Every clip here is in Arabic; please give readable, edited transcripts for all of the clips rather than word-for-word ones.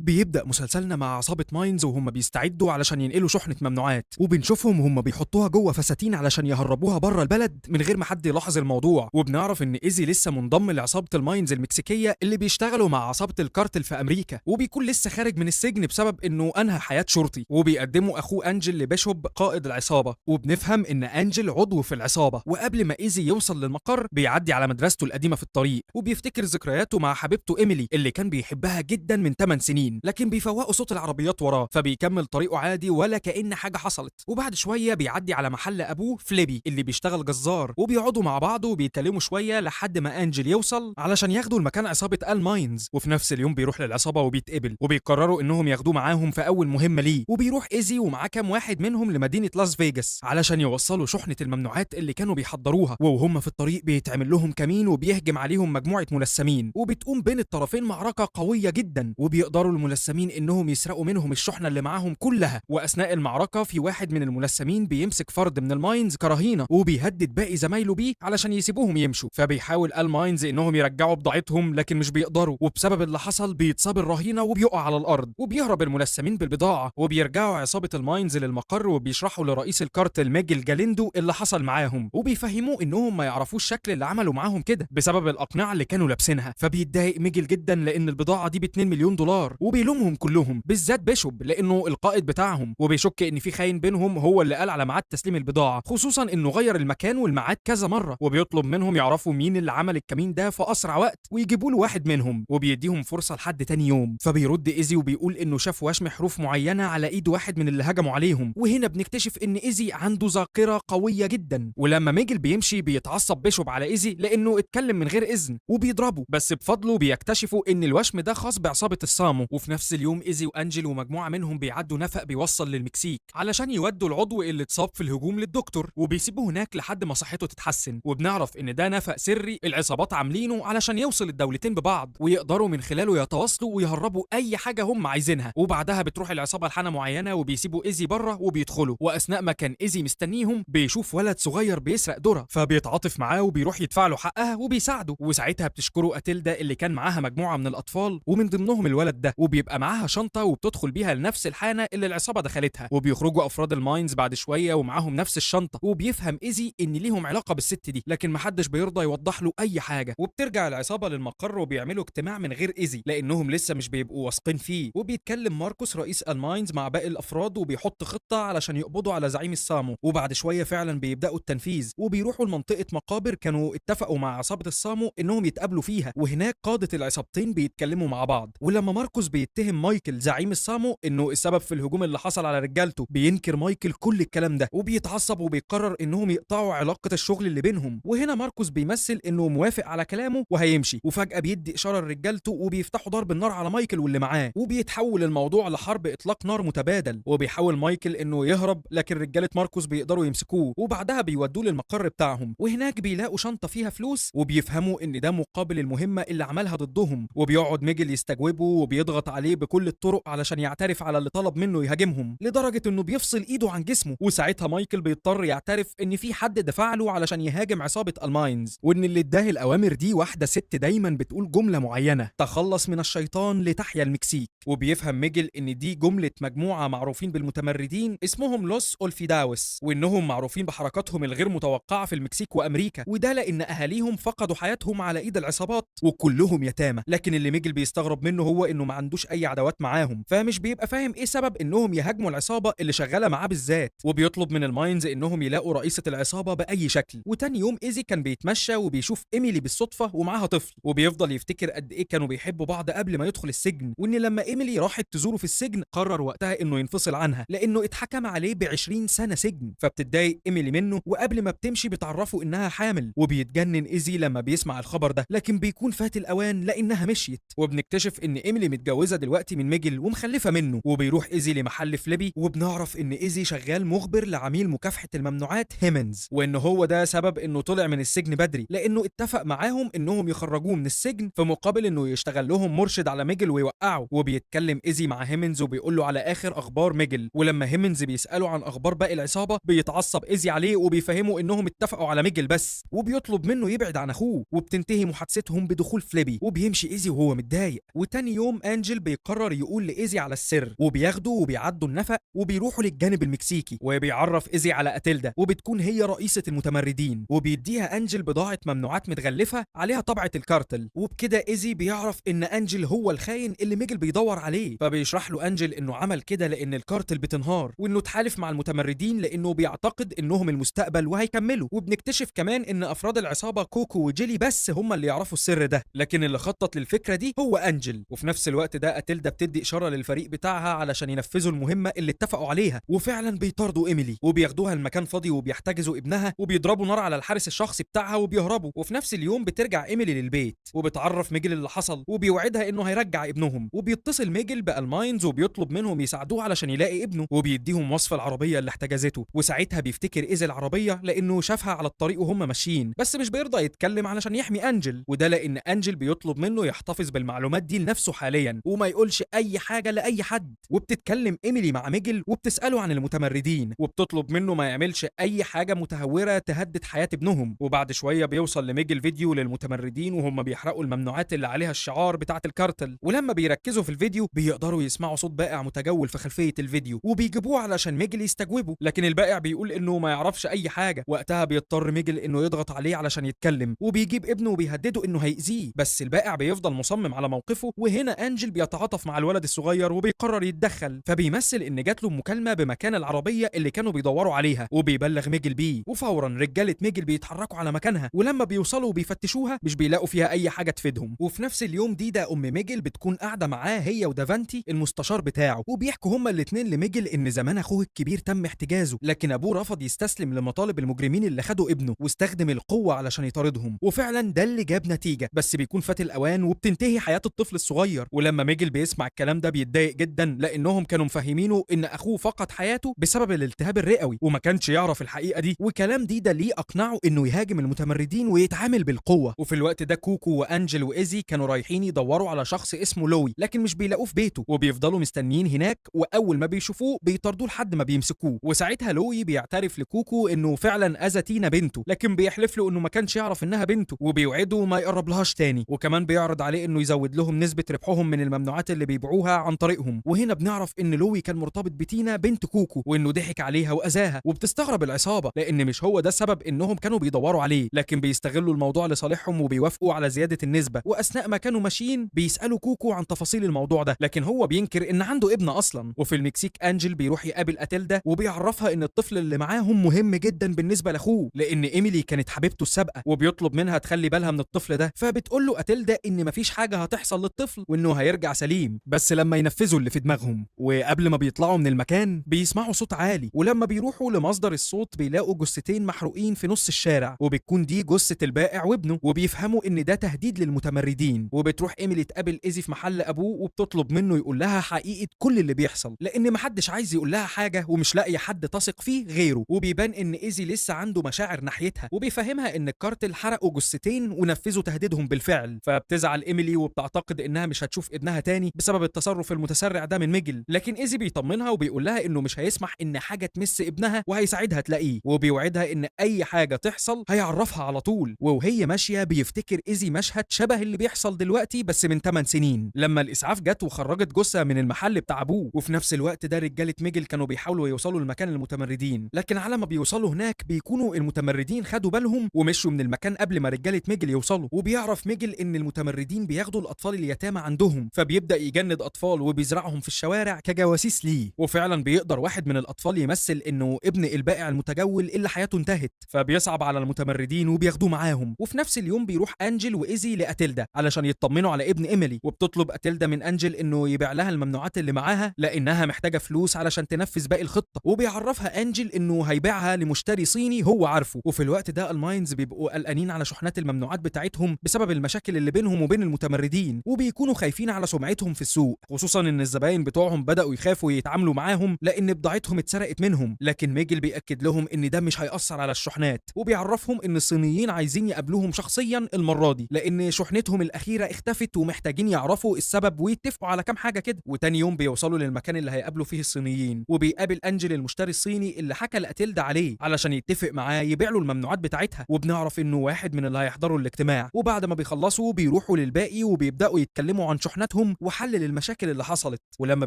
بيبدأ مسلسلنا مع عصابة ماينز وهم بيستعدوا علشان ينقلوا شحنة ممنوعات، وبنشوفهم وهم بيحطوها جوه فساتين علشان يهربوها بره البلد من غير ما حد يلاحظ الموضوع. وبنعرف ان ايزي لسه منضم لعصابة الماينز المكسيكية اللي بيشتغلوا مع عصابة الكارتل في امريكا، وبيكون لسه خارج من السجن بسبب انه انهى حياة شرطي. وبيقدموا اخوه انجل لبيشوب قائد العصابة، وبنفهم ان انجل عضو في العصابة. وقبل ما ايزي يوصل للمقر بيعدي على مدرسته القديمة في الطريق، وبيفتكر ذكرياته مع حبيبته ايميلي اللي كان بيحبها جدا من 8 سنين، لكن بيفوقوا صوت العربيات وراه، فبيكمل طريقه عادي ولا كأن حاجة حصلت. وبعد شوية بيعدي على محل أبوه فليبي اللي بيشتغل جزار، وبيقعدوا مع بعض وبيتكلموا شوية لحد ما أنجل يوصل علشان ياخدوا المكان عصابة الماينز. وفي نفس اليوم بيروح للعصابة وبيتقبل، وبيقرروا إنهم ياخدوه معاهم في أول مهمة ليه. وبيروح إيزي ومعاه كام واحد منهم لمدينة لاس فيجاس علشان يوصلوا شحنة الممنوعات اللي كانوا بيحضروها. وهم في الطريق بيتعمل لهم كمين وبيهجم عليهم مجموعة ملثمين، وبتقوم بين الطرفين معركة قوية جدا، وبيقدروا الملثمين انهم يسرقوا منهم الشحنه اللي معاهم كلها. واثناء المعركه في واحد من الملثمين بيمسك فرد من الماينز كرهينه، وبيهدد باقي زمايله بيه علشان يسيبوهم يمشوا. فبيحاول الماينز انهم يرجعوا بضاعتهم لكن مش بيقدروا، وبسبب اللي حصل بيتصاب الرهينه وبيقع على الارض. وبيهرب الملثمين بالبضاعه، وبيرجعوا عصابه الماينز للمقر وبيشرحوا لرئيس الكارتل ميجل جاليندو اللي حصل معاهم، وبيفهموه انهم ما يعرفوش شكل اللي عملوا معاهم كده بسبب الاقنعه اللي كانوا لابسينها. فبيتضايق ميجل جدا لان البضاعه دي ب 2 مليون دولار، وبيلومهم كلهم بالذات بيشوب لانه القائد بتاعهم، وبيشك ان في خاين بينهم هو اللي قال على ميعاد تسليم البضاعه، خصوصا انه غير المكان والميعاد كذا مره. وبيطلب منهم يعرفوا مين اللي عمل الكمين ده في اسرع وقت ويجيبوا له واحد منهم، وبيديهم فرصه لحد تاني يوم. فبيرد ايزي وبيقول انه شاف وشم حروف معينه على ايد واحد من اللي هجموا عليهم. وهنا بنكتشف ان ايزي عنده ذاكره قويه جدا. ولما ميجل بيمشي بيتعصب بيشوب على ايزي لانه اتكلم من غير اذن وبيضربه، بس بفضله بيكتشفوا ان الوشم ده خاص بعصابه السامو. وفي نفس اليوم ايزي وانجل ومجموعه منهم بيعدوا نفق بيوصل للمكسيك علشان يودوا العضو اللي اتصاب في الهجوم للدكتور، وبيسيبوه هناك لحد ما صحته تتحسن. وبنعرف ان ده نفق سري العصابات عاملينه علشان يوصل الدولتين ببعض ويقدروا من خلاله يتواصلوا ويهربوا اي حاجه هم عايزينها. وبعدها بتروح العصابه لحانه معينه وبيسيبوا ايزي بره وبيدخلوا. واثناء ما كان ايزي مستنيهم بيشوف ولد صغير بيسرق ذره، فبيتعاطف معاه وبيروح يدفع له حقها وبيساعده. وساعتها بتشكره اتيلدا اللي كان معاها مجموعه من الاطفال ومن ضمنهم الولد ده، وبيبقى معاها شنطه وبتدخل بيها لنفس الحانه اللي العصابه دخلتها. وبيخرجوا افراد الماينز بعد شويه ومعاهم نفس الشنطه، وبيفهم ايزي ان ليهم علاقه بالست دي، لكن محدش بيرضى يوضح له اي حاجه. وبترجع العصابه للمقر وبيعملوا اجتماع من غير ايزي لانهم لسه مش بيبقوا واثقين فيه. وبيتكلم ماركوس رئيس الماينز مع باقي الافراد وبيحط خطه علشان يقبضوا على زعيم السامو. وبعد شويه فعلا بيبداوا التنفيذ وبيروحوا لمنطقه مقابر كانوا اتفقوا مع عصابه السامو انهم يتقابلوا فيها، وهناك قاده العصابتين بيتكلموا مع بعض. ولما ماركوس بيتهم مايكل زعيم السامو انه السبب في الهجوم اللي حصل على رجالته، بينكر مايكل كل الكلام ده وبيتعصب وبيقرر انهم يقطعوا علاقه الشغل اللي بينهم. وهنا ماركوس بيمثل انه موافق على كلامه وهيمشي، وفجاه بيدي اشاره لرجالته وبيفتحوا ضرب النار على مايكل واللي معاه، وبيتحول الموضوع لحرب اطلاق نار متبادل. وبيحاول مايكل انه يهرب لكن رجاله ماركوس بيقدروا يمسكوه، وبعدها بيودوه للمقر بتاعهم. وهناك بيلاقوا شنطه فيها فلوس وبيفهموا ان ده مقابل المهمه اللي عملها ضدهم. وبيقعد ميجل يستجوبه وبيضغط عليه بكل الطرق علشان يعترف على اللي طلب منه يهاجمهم، لدرجه انه بيفصل ايده عن جسمه. وساعتها مايكل بيضطر يعترف ان في حد دفع له علشان يهاجم عصابه الماينز، وان اللي اداه الاوامر دي واحده ست دايما بتقول جمله معينه: تخلص من الشيطان لتحيا المكسيك. وبيفهم ميجل ان دي جمله مجموعه معروفين بالمتمردين اسمهم لوس اولفيداوس، وانهم معروفين بحركاتهم الغير متوقعه في المكسيك وامريكا، وده لان اهاليهم فقدوا حياتهم على ايد العصابات وكلهم يتامى. لكن اللي ميجل بيستغرب منه هو انه ما عندوش اي عداوات معاهم، فمش بيبقى فاهم ايه سبب انهم يهاجموا العصابه اللي شغاله معاه بالذات. وبيطلب من الماينز انهم يلاقوا رئيسه العصابه باي شكل. وتاني يوم ايزي كان بيتمشى وبيشوف ايميلي بالصدفه ومعاها طفل، وبيفضل يفتكر قد ايه كانوا بيحبوا بعض قبل ما يدخل السجن، وان لما ايميلي راحت تزوره في السجن قرر وقتها انه ينفصل عنها لانه اتحكم عليه ب20 سنه سجن. فبتتضايق ايميلي منه، وقبل ما بتمشي بتعرفه انها حامل. وبيتجنن ايزي لما بيسمع الخبر ده، لكن بيكون فات الاوان لانها مشيت. وبنكتشف ان ايميلي متجوزه دلوقتي من ميجل ومخلفه منه. وبيروح ايزي لمحل فليبي، وبنعرف ان ايزي شغال مخبر لعميل مكافحه الممنوعات هيمنز، وان هو ده سبب انه طلع من السجن بدري لانه اتفق معاهم انهم يخرجوه من السجن في مقابل انه يشتغل لهم مرشد على ميجل ويوقعه. وبيتكلم ايزي مع هيمنز وبيقول له على اخر اخبار ميجل، ولما هيمنز بيساله عن اخبار باقي العصابه بيتعصب ايزي عليه وبيفهمه انهم اتفقوا على ميجل بس، وبيطلب منه يبعد عن اخوه. وبتنتهي محادثتهم بدخول فليبي، وبيمشي ايزي وهو متضايق. وتاني يوم انجل انجل بيقرر يقول لايزي على السر، وبياخده وبيعدوا النفق وبيروحوا للجانب المكسيكي، وبيعرف ايزي على اتيلدا، وبتكون هي رئيسة المتمردين، وبيديها انجل بضاعة ممنوعات متغلفة عليها طبعة الكارتل. وبكده ايزي بيعرف ان انجل هو الخاين اللي ميجل بيدور عليه، فبيشرح له انجل انه عمل كده لان الكارتل بتنهار، وانه اتحالف مع المتمردين لانه بيعتقد انهم المستقبل وهيكملوا. وبنكتشف كمان ان افراد العصابة كوكو وجيلي بس هم اللي يعرفوا السر ده، لكن اللي خطط للفكرة دي هو انجل. وفي نفس الوقت ده اتيلدا بتدي اشارة للفريق بتاعها علشان ينفذوا المهمة اللي اتفقوا عليها، وفعلا بيطاردوا ايميلي وبياخدوها المكان فاضي وبيحتجزوا ابنها وبيضربوا نار على الحارس الشخصي بتاعها وبيهربوا. وفي نفس اليوم بترجع ايميلي للبيت وبتعرف ميجل اللي حصل، وبيوعدها انه هيرجع ابنهم. وبيتصل ميجل بالماينز وبيطلب منهم يساعدوه علشان يلاقي ابنه، وبيديهم وصف العربية اللي احتجزته. وساعتها بيفتكر ايزي العربية لانه شافها على الطريق وهم ماشيين، بس مش بيرضى يتكلم علشان يحمي انجل، وده لان انجل بيطلب منه يحتفظ بالمعلومات دي لنفسه حاليا وما يقولش اي حاجة لاي حد. وبتتكلم ايميلي مع ميجل وبتسأله عن المتمردين، وبتطلب منه ما يعملش اي حاجة متهورة تهدد حياة ابنهم. وبعد شوية بيوصل لميجل فيديو للمتمردين وهم بيحرقوا الممنوعات اللي عليها الشعار بتاعة الكارتل، ولما بيركزوا في الفيديو بيقدروا يسمعوا صوت بائع متجول في خلفية الفيديو، وبيجيبوه علشان ميجل يستجوبه، لكن البائع بيقول انه ما يعرفش اي حاجة. وقتها بيضطر ميجل انه يضغط عليه علشان يتكلم، وبيجيب ابنه وبيهدده انه هيأذيه، بس البائع بيفضل مصمم على موقفه. وهنا انجل بيتعاطف مع الولد الصغير وبيقرر يتدخل، فبيمثل ان جات له مكالمة بمكان العربية اللي كانوا بيدوروا عليها، وبيبلغ ميجل بيه. وفورا رجالة ميجل بيتحركوا على مكانها، ولما بيوصلوا وبيفتشوها مش بيلاقوا فيها اي حاجة تفيدهم. وفي نفس اليوم ديدا ام ميجل بتكون قاعدة معاه هي ودافانتي المستشار بتاعه، وبيحكوا هما الاتنين لميجل ان زمان اخوه الكبير تم احتجازه، لكن ابوه رفض يستسلم لمطالب المجرمين اللي خدوا ابنه واستخدم القوة علشان يطاردهم. وفعلا ده اللي جاب نتيجة، بس بيكون فات الاوان وبتنتهي حياة الطفل الصغير. ولما ميجل بيسمع الكلام ده بيتضايق جدا لانهم كانوا مفهمينه ان اخوه فقد حياته بسبب الالتهاب الرئوي وما كانش يعرف الحقيقة دي. وكلام ديدا ليه اقنعه انه يهاجم المتمردين ويتعامل بالقوة. وفي الوقت ده كوكو وانجل وايزي كانوا رايحين يدوروا على شخص اسمه لوي، لكن مش بيلاقوه في بيته، وبيفضلوا مستنيين هناك، واول ما بيشوفوه بيطاردوه لحد ما بيمسكوه. وساعتها لوي بيعترف لكوكو انه فعلا اذى تينا بنته، لكن بيحلف له انه ما كانش يعرف انها بنته، وبيوعده ما يقرب لهاش تاني. وكمان بيعرض عليه انه يزود لهم نسبة ربحهم من الممنوعات اللي بيبيعوها عن طريقهم. وهنا بنعرف ان لوي كان مرتبط بتينا بنت كوكو، وانه ضحك عليها واذاها. وبتستغرب العصابة لان مش هو ده السبب انهم كانوا بيدوروا عليه، لكن بيستغلوا الموضوع لصالحهم وبيوافقوا على زيادة النسبة. واثناء ما كانوا ماشيين بيسألوا كوكو عن تفاصيل الموضوع ده، لكن هو بينكر ان عنده ابن اصلا. وفي المكسيك انجل بيروح يقابل اتيلدا وبيعرفها ان الطفل اللي معاهم مهم جدا بالنسبة لاخوه، لان ايميلي كانت حبيبته السابقة، وبيطلب منها تخلي بالها من الطفل ده. فبتقول له اتيلدا ان مفيش حاجة هتحصل للطفل وانه هيرجع سليم، بس لما ينفذوا اللي في دماغهم. وقبل ما بيطلعوا من المكان بيسمعوا صوت عالي، ولما بيروحوا لمصدر الصوت بيلاقوا جثتين محروقين في نص الشارع، وبتكون دي جثة البائع وابنه، وبيفهموا ان ده تهديد للمتمردين. وبتروح ايميلي تقابل ايزي في محل ابوه وبتطلب منه يقول لها حقيقة كل اللي بيحصل، لان محدش عايز يقول لها حاجة ومش لاقي حد تثق فيه غيره. وبيبان ان ايزي لسه عنده مشاعر ناحيتها، وبيفهمها ان الكارتل حرقوا جثتين ونفذوا تهديدهم بالفعل. فبتزعل ايميلي وبتعتقد انها مش هتشوف ابنها تاني بسبب التصرف المتسرع ده من ميجل، لكن ايزي بيطمنها وبيقول لها انه مش هيسمح ان حاجة تمس ابنها وهيساعدها تلاقيه، وبيوعدها ان اي حاجة تحصل هيعرفها على طول. وهي ماشية بيفتكر ايزي مشهد شبه اللي بيحصل دلوقتي بس من 8 سنين، لما الاسعاف جت وخرجت جثة من المحل بتاع ابوه. وفي نفس الوقت ده رجالة ميجل كانوا بيحاولوا يوصلوا لمكان المتمردين، لكن على ما بيوصلوا هناك بيكونوا المتمردين خدوا بالهم ومشوا من المكان قبل ما رجالة ميجل يوصلوا. وبيعرف ميجل ان المتمردين بياخدوا الاطفال اليتامى عندهم، فبيبدأ يجند اطفال وبيزرعهم في الشوارع كجواسيس ليه. وفعلا بيقدر واحد من الاطفال يمثل انه ابن البائع المتجول اللي حياته انتهت، فبيصعب على المتمردين وبياخدوه معاهم. وفي نفس اليوم بيروح انجل وايزي لاتيلدا علشان يطمنوا على ابن ايميلي، وبتطلب اتيلدا من انجل انه يبيع لها الممنوعات اللي معاها لانها محتاجه فلوس علشان تنفذ باقي الخطه. وبيعرفها انجل انه هيبيعها لمشتري صيني هو عارفه. وفي الوقت ده الماينز بيبقوا قلقانين على شحنات الممنوعات بتاعتهم بسبب المشاكل اللي بينهم وبين المتمردين، وبيكونوا خايفين على سمعتهم في السوق، خصوصا ان الزباين بتوعهم بداوا يخافوا يتعاملوا معاهم لان بضاعتهم اتسرقت منهم. لكن ميجل بيأكد لهم ان ده مش هيأثر على الشحنات، وبيعرفهم ان الصينيين عايزين يقابلوهم شخصيا المره دي لان شحنتهم الاخيره اختفت ومحتاجين يعرفوا السبب ويتفقوا على كام حاجه كده. وتاني يوم بيوصلوا للمكان اللي هيقابلوا فيه الصينيين، وبيقابل انجل المشتري الصيني اللي حكى لاتيلدا عليه علشان يتفق معاه يبيع له الممنوعات بتاعتها. وبنعرف انه واحد من اللي هيحضروا الاجتماع، وبعد ما بيخلصوا بيروحوا للباقي وبيبداوا يتكلموا عن شحناتهم مشكلتهم وحل للمشاكل اللي حصلت. ولما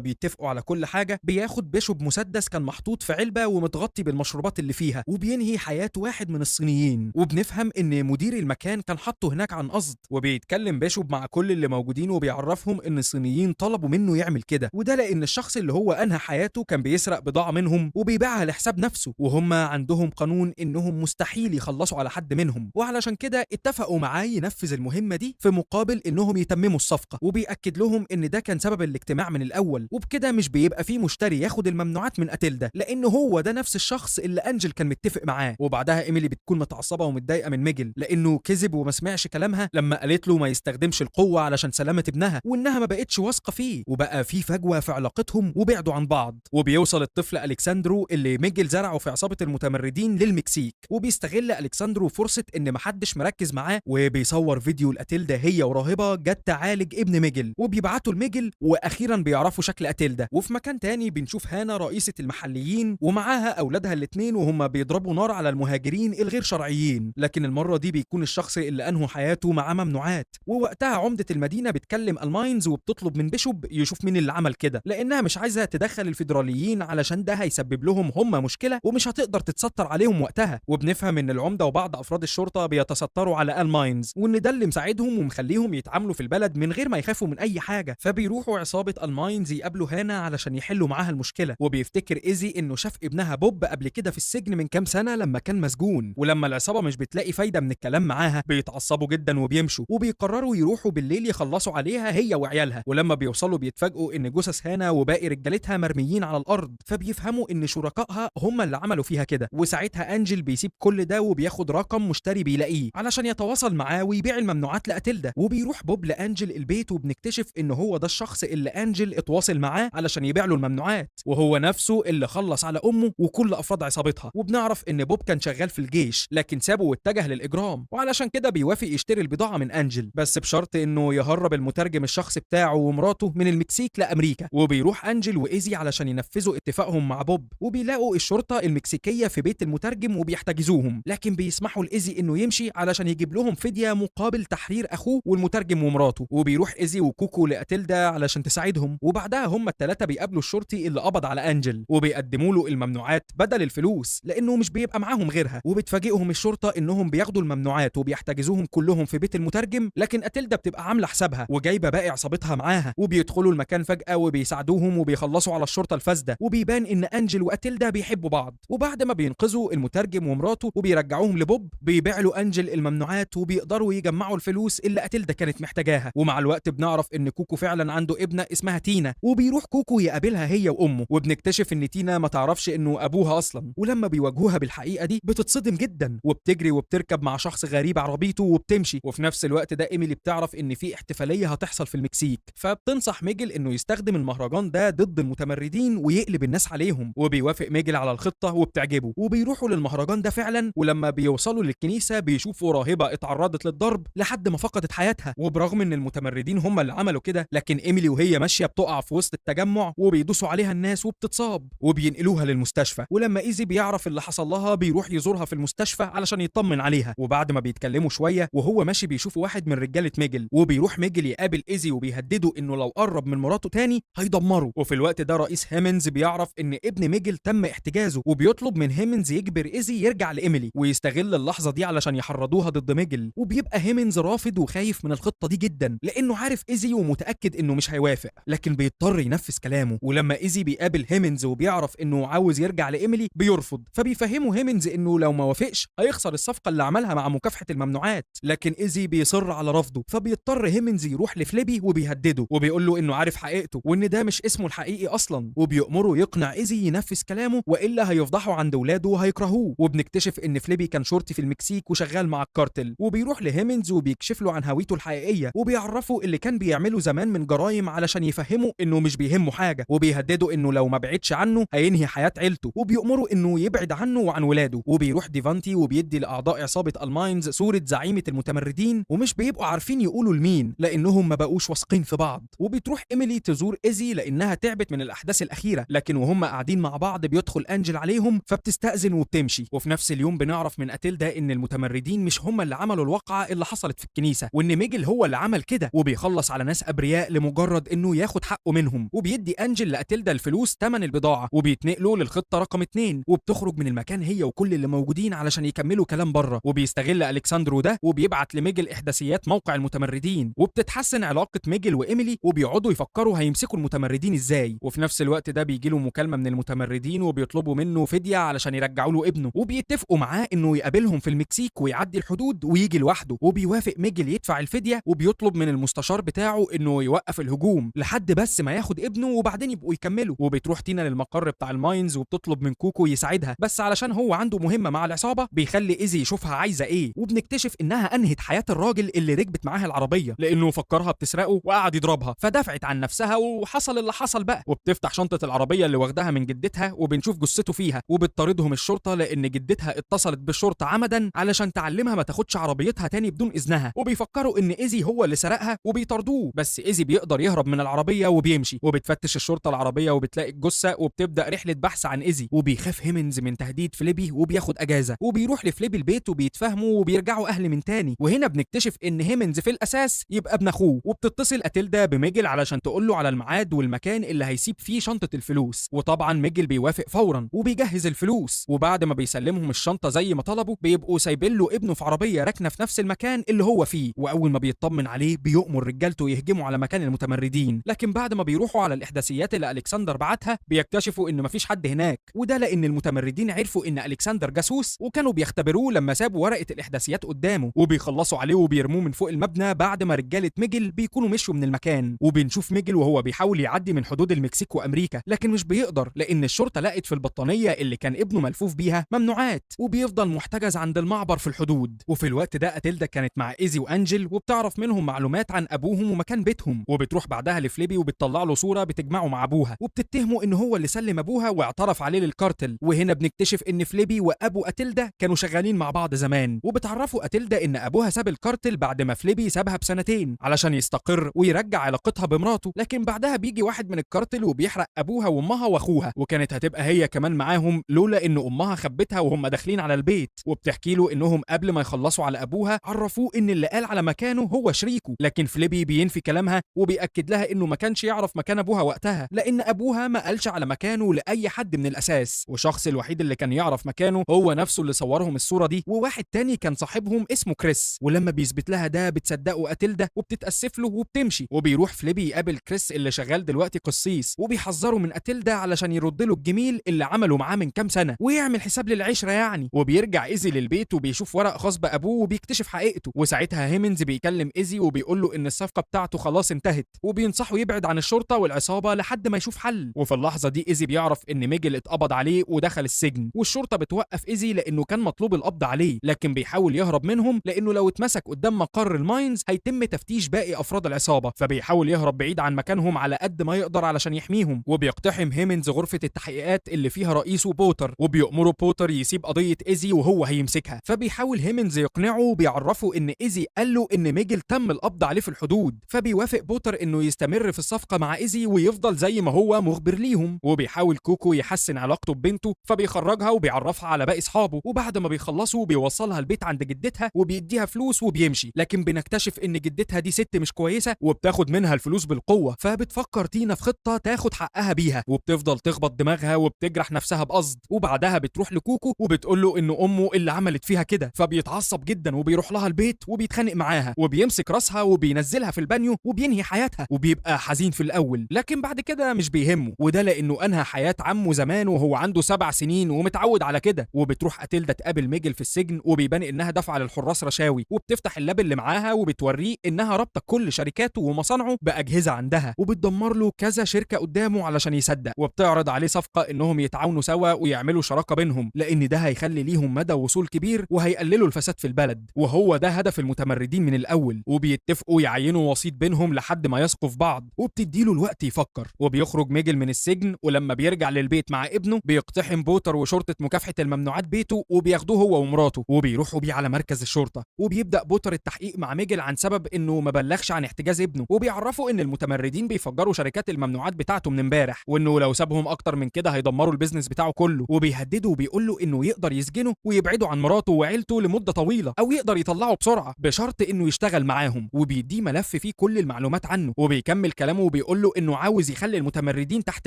بيتفقوا على كل حاجه بياخد بيشوب مسدس كان محطوط في علبه ومتغطي بالمشروبات اللي فيها وبينهي حياه واحد من الصينيين. وبنفهم ان مدير المكان كان حاطه هناك عن قصد. وبيتكلم بيشوب مع كل اللي موجودين وبيعرفهم ان الصينيين طلبوا منه يعمل كده، وده لان الشخص اللي هو انهى حياته كان بيسرق بضاعه منهم وبيبيعها لحساب نفسه، وهم عندهم قانون انهم مستحيل يخلصوا على حد منهم، وعلشان كده اتفقوا معاه ينفذ المهمه دي في مقابل انهم يتمموا الصفقه. وبيأكد لهم ان ده كان سبب الاجتماع من الاول، وبكده مش بيبقى فيه مشتري ياخد الممنوعات من اتيلدا لانه هو ده نفس الشخص اللي انجل كان متفق معاه. وبعدها ايميلي بتكون متعصبه ومتضايقه من ميجل لانه كذب وما سمعش كلامها لما قالت له ما يستخدمش القوه علشان سلامه ابنها، وانها ما بقتش واثقه فيه، وبقى في فجوه في علاقتهم وبعدوا عن بعض. وبيوصل الطفل الكساندرو اللي ميجل زرعه في عصابه المتمردين للمكسيك، وبيستغل الكساندرو فرصه ان محدش مركز معاه وبيصور فيديو لاتيلدا هي وراهبه جت تعالج ابن ميجل وبيبعته لميجل، واخيرا بيعرفوا شكل اتيلدا. وفي مكان تاني بنشوف هانا رئيسه المحليين ومعاها اولادها الاثنين وهم بيضربوا نار على المهاجرين الغير شرعيين، لكن المره دي بيكون الشخص اللي انهوا حياته معاه ممنوعات. ووقتها عمده المدينه بتكلم الماينز وبتطلب من بيشوب يشوف مين اللي عمل كده، لانها مش عايزه تدخل الفيدراليين علشان ده هيسبب لهم هم مشكله ومش هتقدر تتستر عليهم وقتها. وبنفهم ان العمده وبعض افراد الشرطه بيتستروا على الماينز، وان ده اللي مساعدهم ومخليهم يتعاملوا في البلد من غير ما يخافوا من اي حاجه. فبيروحوا عصابه الماينز يقابلوا هانا علشان يحلوا معاها المشكله. وبيفتكر ايزي انه شاف ابنها بوب قبل كده في السجن من كام سنه لما كان مسجون، ولما العصابه مش بتلاقي فايده من الكلام معاها بيتعصبوا جدا وبيمشوا، وبيقرروا يروحوا بالليل يخلصوا عليها هي وعيالها. ولما بيوصلوا بيتفاجئوا ان جثث هانا وباقي رجالتها مرميين على الارض، فبيفهموا ان شركائها هم اللي عملوا فيها كده. وساعتها انجل بيسيب كل ده وبياخد رقم مشتري بيلاقيه علشان يتواصل معاه ويبيع الممنوعات لاتيلدا. وبيروح بوب لانجل البيت وبنكتشف ان هو ده الشخص اللي انجل اتواصل معاه علشان يبيع له الممنوعات، وهو نفسه اللي خلص على امه وكل افراد عصابتها. وبنعرف ان بوب كان شغال في الجيش لكن سابه واتجه للاجرام، وعلشان كده بيوافق يشتري البضاعه من انجل بس بشرط انه يهرب المترجم الشخصي بتاعه ومراته من المكسيك لامريكا. وبيروح انجل وايزي علشان ينفذوا اتفاقهم مع بوب، وبيلاقوا الشرطه المكسيكيه في بيت المترجم وبيحتجزوهم، لكن بيسمحوا لايزي انه يمشي علشان يجيب لهم فديه مقابل تحرير اخوه والمترجم ومراته. وبيروح ايزي وكوكو لاتيلدا علشان تساعدهم، وبعدها هم الثلاثه بيقابلوا الشرطي اللي قبض على انجل وبيقدموا له الممنوعات بدل الفلوس لانه مش بيبقى معاهم غيرها. وبتفاجئهم الشرطه انهم بياخدوا الممنوعات وبيحتجزوهم كلهم في بيت المترجم، لكن اتيلدا بتبقى عامله حسابها وجايبه باقي عصابتها معاها، وبيدخلوا المكان فجاه وبيساعدوهم وبيخلصوا على الشرطه الفاسده. وبيبان ان انجل واتيلدا بيحبوا بعض، وبعد ما بينقذوا المترجم ومراته وبيرجعوهم لبوب بيبيع له انجل الممنوعات وبيقدروا يجمعوا الفلوس اللي اتيلدا كانت محتاجاها. ومع الوقت بنعرف ان كوكو فعلا عنده ابنه اسمها تينا، وبيروح كوكو يقابلها هي وامه، وبنكتشف ان تينا ما تعرفش انه ابوها اصلا. ولما بيواجهوها بالحقيقه دي بتتصدم جدا وبتجري وبتركب مع شخص غريب عربيته وبتمشي. وفي نفس الوقت ده ايميلي بتعرف ان في احتفاليه هتحصل في المكسيك، فبتنصح ميجل انه يستخدم المهرجان ده ضد المتمردين ويقلب الناس عليهم، وبيوافق ميجل على الخطه وبتعجبه. وبيروحوا للمهرجان ده فعلا، ولما بيوصلوا للكنيسه بيشوفوا راهبه اتعرضت للضرب لحد ما فقدت حياتها. وبرغم ان المتمردين هم اللي عملوا كده، لكن ايميلي وهي ماشيه بتقع في وسط التجمع وبيدوسوا عليها الناس وبتتصاب وبينقلوها للمستشفى. ولما ايزي بيعرف اللي حصل لها بيروح يزورها في المستشفى علشان يطمن عليها. وبعد ما بيتكلموا شويه وهو ماشي بيشوف واحد من رجاله ميجل، وبيروح ميجل يقابل ايزي وبيهدده انه لو قرب من مراته تاني هيدمره. وفي الوقت ده رئيس هيمنز بيعرف ان ابن ميجل تم احتجازه، وبيطلب من هيمنز يجبر ايزي يرجع لايميلي ويستغل اللحظه دي علشان يحرضوها ضد ميجل. وبيبقى هيمنز رافض وخايف من الخطه دي جدا لانه عارف ايزي ومتاكد انه مش هيوافق، لكن بيضطر ينفذ كلامه. ولما ايزي بيقابل هيمنز وبيعرف انه عاوز يرجع لايميلي بيرفض، فبيفهمه هيمنز انه لو ما وافقش هيخسر الصفقه اللي عملها مع مكافحه الممنوعات، لكن ايزي بيصر على رفضه. فبيضطر هيمنز يروح لفليبي وبيهدده وبيقول له انه عارف حقيقته وان ده مش اسمه الحقيقي اصلا، وبيأمره يقنع ايزي ينفذ كلامه والا هيفضحوا عند ولاده وهيكرهوه. وبنكتشف ان فليبي كان شرطي في المكسيك وشغال مع الكارتل، وبيروح لهيمنز وبيكشف له عن هويته الحقيقيه وبيعرفه اللي كان بيعمله زمان من جرايم علشان يفهمه انه مش بيهمه حاجه، وبيهدده انه لو ما بعدش عنه هينهي حياه عيلته، وبيأمره انه يبعد عنه وعن ولاده. وبيروح ديفانتي وبيدي لاعضاء عصابه الماينز صوره زعيمه المتمردين، ومش بيبقوا عارفين يقولوا لمين لانهم ما بقوش واثقين في بعض. وبتروح ايميلي تزور ايزي لانها تعبت من الاحداث الاخيره، لكن وهم قاعدين مع بعض بيدخل انجل عليهم فبتستأذن وبتمشي. وفي نفس اليوم بنعرف من اتيلدا ان المتمردين مش هم اللي عملوا الواقعه اللي حصلت في الكنيسه، وان ميجل هو اللي عمل كده وبيخلص على ناس ناس ابرياء لمجرد انه ياخد حقه منهم، وبيدي انجل لاتيلدا الفلوس تمن البضاعه، وبيتنقلوا للخطه رقم 2، وبتخرج من المكان هي وكل اللي موجودين علشان يكملوا كلام بره. وبيستغل الكساندرو ده وبيبعت لميجل احداثيات موقع المتمردين، وبتتحسن علاقه ميجل وايميلي، وبيقعدوا يفكروا هيمسكوا المتمردين ازاي. وفي نفس الوقت ده بيجي له مكالمه من المتمردين وبيطلبوا منه فديه علشان يرجعوا له ابنه، وبيتفقوا معاه انه يقابلهم في المكسيك ويعدي الحدود ويجي لوحده. وبيوافق ميجل يدفع الفديه، وبيطلب من المستشار بتاعه انه يوقف الهجوم لحد بس ما ياخد ابنه وبعدين يبقوا يكملوا. وبتروح تينا للمقر بتاع الماينز وبتطلب من كوكو يساعدها، بس علشان هو عنده مهمه مع العصابه بيخلي ايزي يشوفها عايزه ايه. وبنكتشف انها انهت حياه الراجل اللي ركبت معاها العربيه لانه فكرها بتسرقه وقعد يضربها، فدفعت عن نفسها وحصل اللي حصل بقى. وبتفتح شنطه العربيه اللي واخداها من جدتها وبنشوف جثته فيها، وبتطاردهم الشرطه لان جدتها اتصلت بالشرطه عمدا علشان تعلمها ما تاخدش عربيتها تاني بدون اذنها. وبيفكروا ان ايزي هو اللي سرقها وبيطاردوه، بس ايزي بيقدر يهرب من العربيه وبيمشي. وبتفتش الشرطه العربيه وبتلاقي الجثه، وبتبدا رحله بحث عن ايزي. وبيخاف هيمنز من تهديد فليبي وبياخد اجازه، وبيروح لفليبي البيت وبيتفاهموا وبيرجعوا اهل من تاني. وهنا بنكتشف ان هيمنز في الاساس يبقى ابن اخوه. وبتتصل اتيلدا بميجل علشان تقول له على الميعاد والمكان اللي هيسيب فيه شنطه الفلوس، وطبعا ميجل بيوافق فورا وبيجهز الفلوس. وبعد ما بيسلمهم الشنطه زي ما طلبوا بيبقوا سايبين له ابنه في عربيه راكنه في نفس المكان اللي هو فيه. واول ما بيطمن عليه بيؤمر رجالته يهجموا على مكان المتمردين، لكن بعد ما بيروحوا على الاحداثيات اللي الكسندر بعتها بيكتشفوا ان مفيش حد هناك. وده لان المتمردين عرفوا ان الكسندر جاسوس وكانوا بيختبروه لما سابوا ورقه الاحداثيات قدامه، وبيخلصوا عليه وبيرموه من فوق المبنى بعد ما رجاله ميجل بيكونوا مشوا من المكان. وبنشوف ميجل وهو بيحاول يعدي من حدود المكسيك وامريكا، لكن مش بيقدر لان الشرطه لقت في البطانيه اللي كان ابنه ملفوف بيها ممنوعات، وبيفضل محتجز عند المعبر في الحدود. وفي الوقت ده اتيلدا كانت مع ايزي وانجل وبتعرف منهم معلومات عن ابوهم ومكان بيتهم، وبتروح بعدها لفليبي وبتطلع له صوره بتجمعه مع ابوها، وبتتهمه ان هو اللي سلم ابوها واعترف عليه للكارتل. وهنا بنكتشف ان فليبي وابو اتيلدا كانوا شغالين مع بعض زمان، وبتعرفوا اتيلدا ان ابوها ساب الكارتل بعد ما فليبي سابها بسنتين علشان يستقر ويرجع علاقتها بمراته. لكن بعدها بيجي واحد من الكارتل وبيحرق ابوها وامها واخوها، وكانت هتبقى هي كمان معاهم لولا ان امها خبتها وهم داخلين على البيت. وبتحكي له انهم قبل ما يخلصوا على ابوها عرفوه ان اللي قال على مكانه هو شريكه، لكن فليبي بينفي كلامها وبيأكد لها انه ما كانش يعرف مكان ابوها وقتها، لان ابوها ما قالش على مكانه لاي حد من الاساس. والشخص الوحيد اللي كان يعرف مكانه هو نفسه اللي صورهم الصوره دي، وواحد تاني كان صاحبهم اسمه كريس. ولما بيثبت لها ده بتصدقه اتيلدا وبتتاسف له وبتمشي. وبيروح فليبي يقابل كريس اللي شغال دلوقتي قسيس، وبيحذره من اتيلدا علشان يرد له الجميل اللي عمله معاه من كام سنه ويعمل حساب للعشره يعني. وبيرجع ايزي للبيت وبيشوف ورق خاص بابوه وبيكتشف حقيقته. وساعتها هيمنز بيكلم ايزي وبيقول له ان الصفقه بتاعته خلاص انتهت، وبينصحه يبعد عن الشرطه والعصابه لحد ما يشوف حل. وفي اللحظه دي ايزي بيعرف ان ميجل اتقبض عليه ودخل السجن، والشرطه بتوقف ايزي لانه كان مطلوب القبض عليه، لكن بيحاول يهرب منهم لانه لو اتمسك قدام مقر الماينز هيتم تفتيش باقي افراد العصابه، فبيحاول يهرب بعيد عن مكانهم على قد ما يقدر علشان يحميهم. وبيقتحم هيمنز غرفه التحقيقات اللي فيها رئيسه بوتر، وبيأمره بوتر يسيب قضيه ايزي وهو هيمسكها. فبيحاول هيمنز يقنعه وبيعرفه ان ايزي قال له ان ميجل تم القبض عليه في الحدود، فبيوافق بوتر انه يستمر في الصفقه مع ايزي ويفضل زي ما هو مخبر ليهم. وبيحاول كوكو يحسن علاقته ببنته فبيخرجها وبيعرفها على باقي اصحابه، وبعد ما بيخلصوا بيوصلها البيت عند جدتها وبيديها فلوس وبيمشي. لكن بنكتشف ان جدتها دي ست مش كويسه وبتاخد منها الفلوس بالقوه، فبتفكر تينا في خطه تاخد حقها بيها، وبتفضل تخبط دماغها وبتجرح نفسها بقصد. وبعدها بتروح لكوكو وبتقول له ان امه اللي عملت فيها كده، فبيتعصب جدا وبيروح لها البيت وبيتخانق معاها وبيمسك راسها وبينزلها في البانيو وبينهي حياتها. وبيبقى حزين في الاول لكن بعد كده مش بيهمه، وده لانه انهى حياه عمه زمان وهو عنده 7 سنين ومتعود على كده. وبتروح اتيلدا تقابل ميجل في السجن وبيبان انها دافعه للحراس رشاوي، وبتفتح اللاب اللي معاها وبتوريه انها رابطه كل شركاته ومصانعه باجهزه عندها، وبتدمر له كذا شركه قدامه علشان يصدق. وبتعرض عليه صفقه انهم يتعاونوا سوا ويعملوا شراكه بينهم، لان ده هيخلي ليهم مدى وصول كبير وهيقللوا الفساد في البلد، وهو ده هدف المتمردين من الاول. وبيتفقوا يعينوا وسيط بينهم لحد ما يثقوا في بعض، وبتديله الوقت يفكر. وبيخرج ميجل من السجن، ولما بيرجع للبيت مع ابنه بيقتحم بوتر وشرطه مكافحه الممنوعات بيته وبياخدوه هو ومراته وبيروحوا بيه على مركز الشرطه. وبيبدا بوتر التحقيق مع ميجل عن سبب انه ما بلغش عن احتجاز ابنه، وبيعرفوا ان المتمردين بيفجروا شركات الممنوعات بتاعته من امبارح، وانه لو سابهم اكتر من كده هيدمروا البيزنس بتاعه كله. وبيهدده وبيقول له انه يقدر يسجنه ويبعده عن مراته وعيلته لمده طويله، او يقدر يطلعه بسرعه بشرط انه يشتغل معاهم. وبيديه ملف فيه كل كل المعلومات عنه، وبيكمل كلامه وبيقول له انه عاوز يخلي المتمردين تحت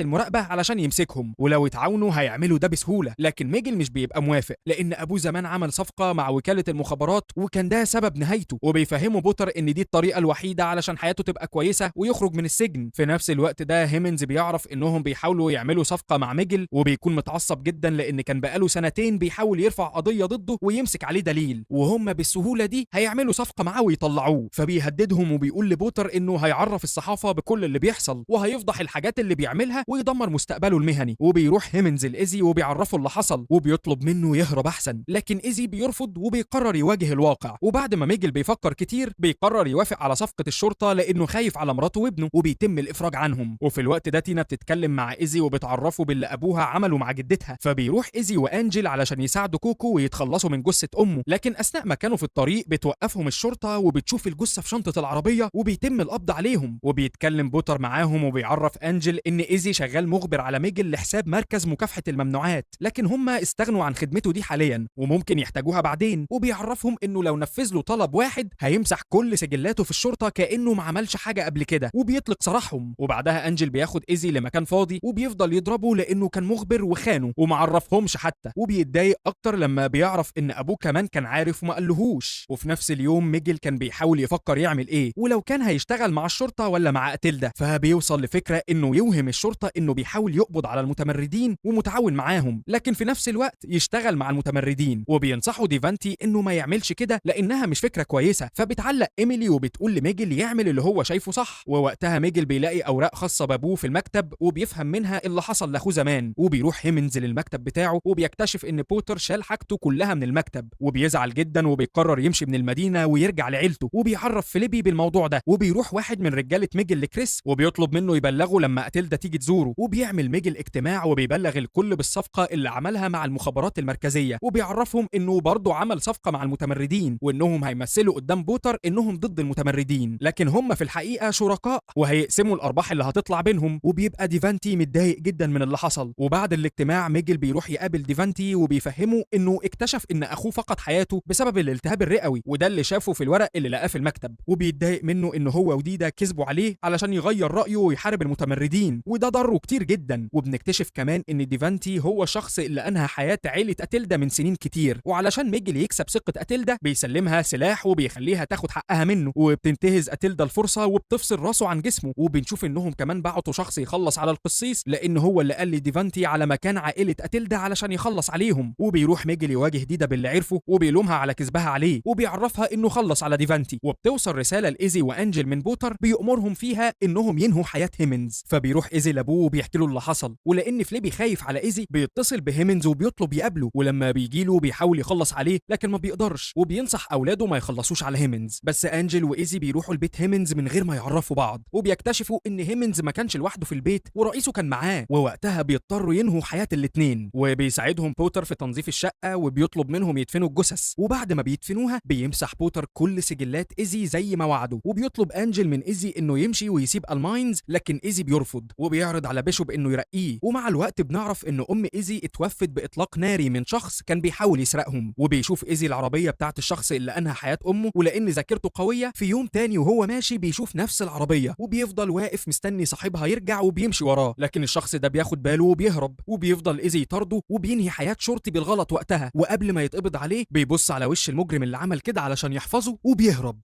المراقبه علشان يمسكهم، ولو اتعاونوا هيعملوا ده بسهوله. لكن ميجل مش بيبقى موافق لان ابوه زمان عمل صفقه مع وكاله المخابرات وكان ده سبب نهايته، وبيفهمه بوتر ان دي الطريقه الوحيده علشان حياته تبقى كويسه ويخرج من السجن. في نفس الوقت ده هيمنز بيعرف انهم بيحاولوا يعملوا صفقه مع ميجل، وبيكون متعصب جدا لان كان بقاله سنتين بيحاول يرفع قضيه ضده ويمسك عليه دليل، وهم بالسهوله دي هيعملوا صفقه معاه ويطلعوه. فبيهددهم وبيقول لبوتر انه هيعرف الصحافه بكل اللي بيحصل وهيفضح الحاجات اللي بيعملها ويدمر مستقبله المهني. وبيروح هيمنز لايزي وبيعرفه اللي حصل وبيطلب منه يهرب احسن، لكن ايزي بيرفض وبيقرر يواجه الواقع. وبعد ما ميجل بيفكر كتير بيقرر يوافق على صفقه الشرطه لانه خايف على مراته وابنه وبيتم الافراج عنهم. وفي الوقت ده تينا بتتكلم مع ايزي وبتعرفه باللي ابوها عمله مع جدتها، فبيروح ايزي وانجل علشان يساعدوا كوكو ويتخلصوا من جثه امه. لكن اثناء ما كانوا في الطريق بتوقفهم الشرطه وبتشوف الجثه في شنطه العربيه وبيتم القبض عليهم. وبيتكلم بوتر معاهم وبيعرف انجل ان ايزي شغال مخبر على ميجل لحساب مركز مكافحه الممنوعات، لكن هم استغنوا عن خدمته دي حاليا وممكن يحتاجوها بعدين. وبيعرفهم انه لو نفذ له طلب واحد هيمسح كل سجلاته في الشرطه كانه ما عملش حاجه قبل كده، وبيطلق سراحهم. وبعدها انجل بياخد ايزي لمكان فاضي وبيفضل يضربه لانه كان مخبر وخانه ومعرفهمش حتى، وبيتضايق اكتر لما بيعرف ان ابوه كمان كان عارف وما قالهوش. وفي نفس اليوم ميجل كان بيحاول يفكر يعمل ايه ولو كان هيشتغل مع الشرطه ولا مع اتيلدا، فبيوصل لفكره انه يوهم الشرطه انه بيحاول يقبض على المتمردين ومتعاون معاهم، لكن في نفس الوقت يشتغل مع المتمردين. وبينصحوا ديفانتي انه ما يعملش كده لانها مش فكره كويسه، فبتعلق ايميلي وبتقول لميجل يعمل اللي هو شايفه صح. ووقتها ميجل بيلاقي اوراق خاصه بابوه في المكتب وبيفهم منها اللي حصل لاخوه زمان، وبيروح هيمنز للمكتب بتاعه وبيكتشف ان بوتر شال حاجته كلها من المكتب، وبيزعل جدا وبيقرر يمشي من المدينه ويرجع لعيلته. وبيعرف فيليبي بالموضوع ده، وبيروح واحد من رجاله ميجل لكريس وبيطلب منه يبلغه لما اتيلدا تيجي تزوره. وبيعمل ميجل اجتماع وبيبلغ الكل بالصفقه اللي عملها مع المخابرات المركزيه، وبيعرفهم انه برضه عمل صفقه مع المتمردين وانهم هيمثلوا قدام بوتر انهم ضد المتمردين، لكن هم في الحقيقه شركاء وهيقسموا الارباح اللي هتطلع بينهم. وبيبقى ديفانتي متضايق جدا من اللي حصل. وبعد الاجتماع ميجل بيروح يقابل ديفانتي وبيفهمه انه اكتشف ان اخوه فقد حياته بسبب الالتهاب الرئوي، وده اللي شافه في الورق اللي لقاه في المكتب. وبيتضايق منه ان هو وديدا كذبوا عليه علشان يغير رايه ويحارب المتمردين، وده ضره كتير جدا. وبنكتشف كمان ان ديفانتي هو الشخص اللي انهى حياه عيله اتيلدا من سنين كتير، وعلشان ميجل يكسب ثقه اتيلدا بيسلمها سلاح وبيخليها تاخد حقها منه. وبتنتهز اتيلدا الفرصه وبتفصل راسه عن جسمه. وبنشوف انهم كمان بعتوا شخص يخلص على القسيس لان هو اللي قال لديفانتي على مكان عائله اتيلدا علشان يخلص عليهم. وبيروح ميجل يواجه ديدا باللي عرفه وبيلومها على كذبها عليه وبيعرفها انه خلص على ديفانتي. وبتوصل رساله لايزي وانجل من بوتر بيأمرهم فيها انهم ينهوا حياه هيمنز. فبيروح ايزي لابوه وبيحكي له اللي حصل، ولان فليبي خايف على ايزي بيتصل بهيمنز وبيطلب يقابله، ولما بيجي له بيحاول يخلص عليه لكن ما بيقدرش، وبينصح اولاده ما يخلصوش على هيمنز. بس انجل وايزي بيروحوا البيت هيمنز من غير ما يعرفوا بعض، وبيكتشفوا ان هيمنز ما كانش لوحده في البيت ورئيسه كان معاه، ووقتها بيضطروا ينهوا حياه الاتنين. وبيساعدهم بوتر في تنظيف الشقه وبيطلب منهم يدفنوا الجثث، وبعد ما بيدفنوها بيمسح بوتر كل سجلات ايزي زي ما وعده. وبيطلب انجل من ايزي انه يمشي ويسيب الماينز، لكن ايزي بيرفض وبيعرض على بيشوب انه يرقيه. ومع الوقت بنعرف ان ام ايزي اتوفت باطلاق ناري من شخص كان بيحاول يسرقهم. وبيشوف ايزي العربيه بتاعت الشخص اللي انهى حياه امه، ولان ذاكرته قويه في يوم تاني وهو ماشي بيشوف نفس العربيه وبيفضل واقف مستني صاحبها يرجع وبيمشي وراه، لكن الشخص ده بياخد باله وبيهرب. وبيفضل ايزي يطارده وبينهي حياه شرطي بالغلط وقتها، وقبل ما يتقبض عليه بيبص على وش المجرم اللي عمل كده علشان يحفظه وبيهرب.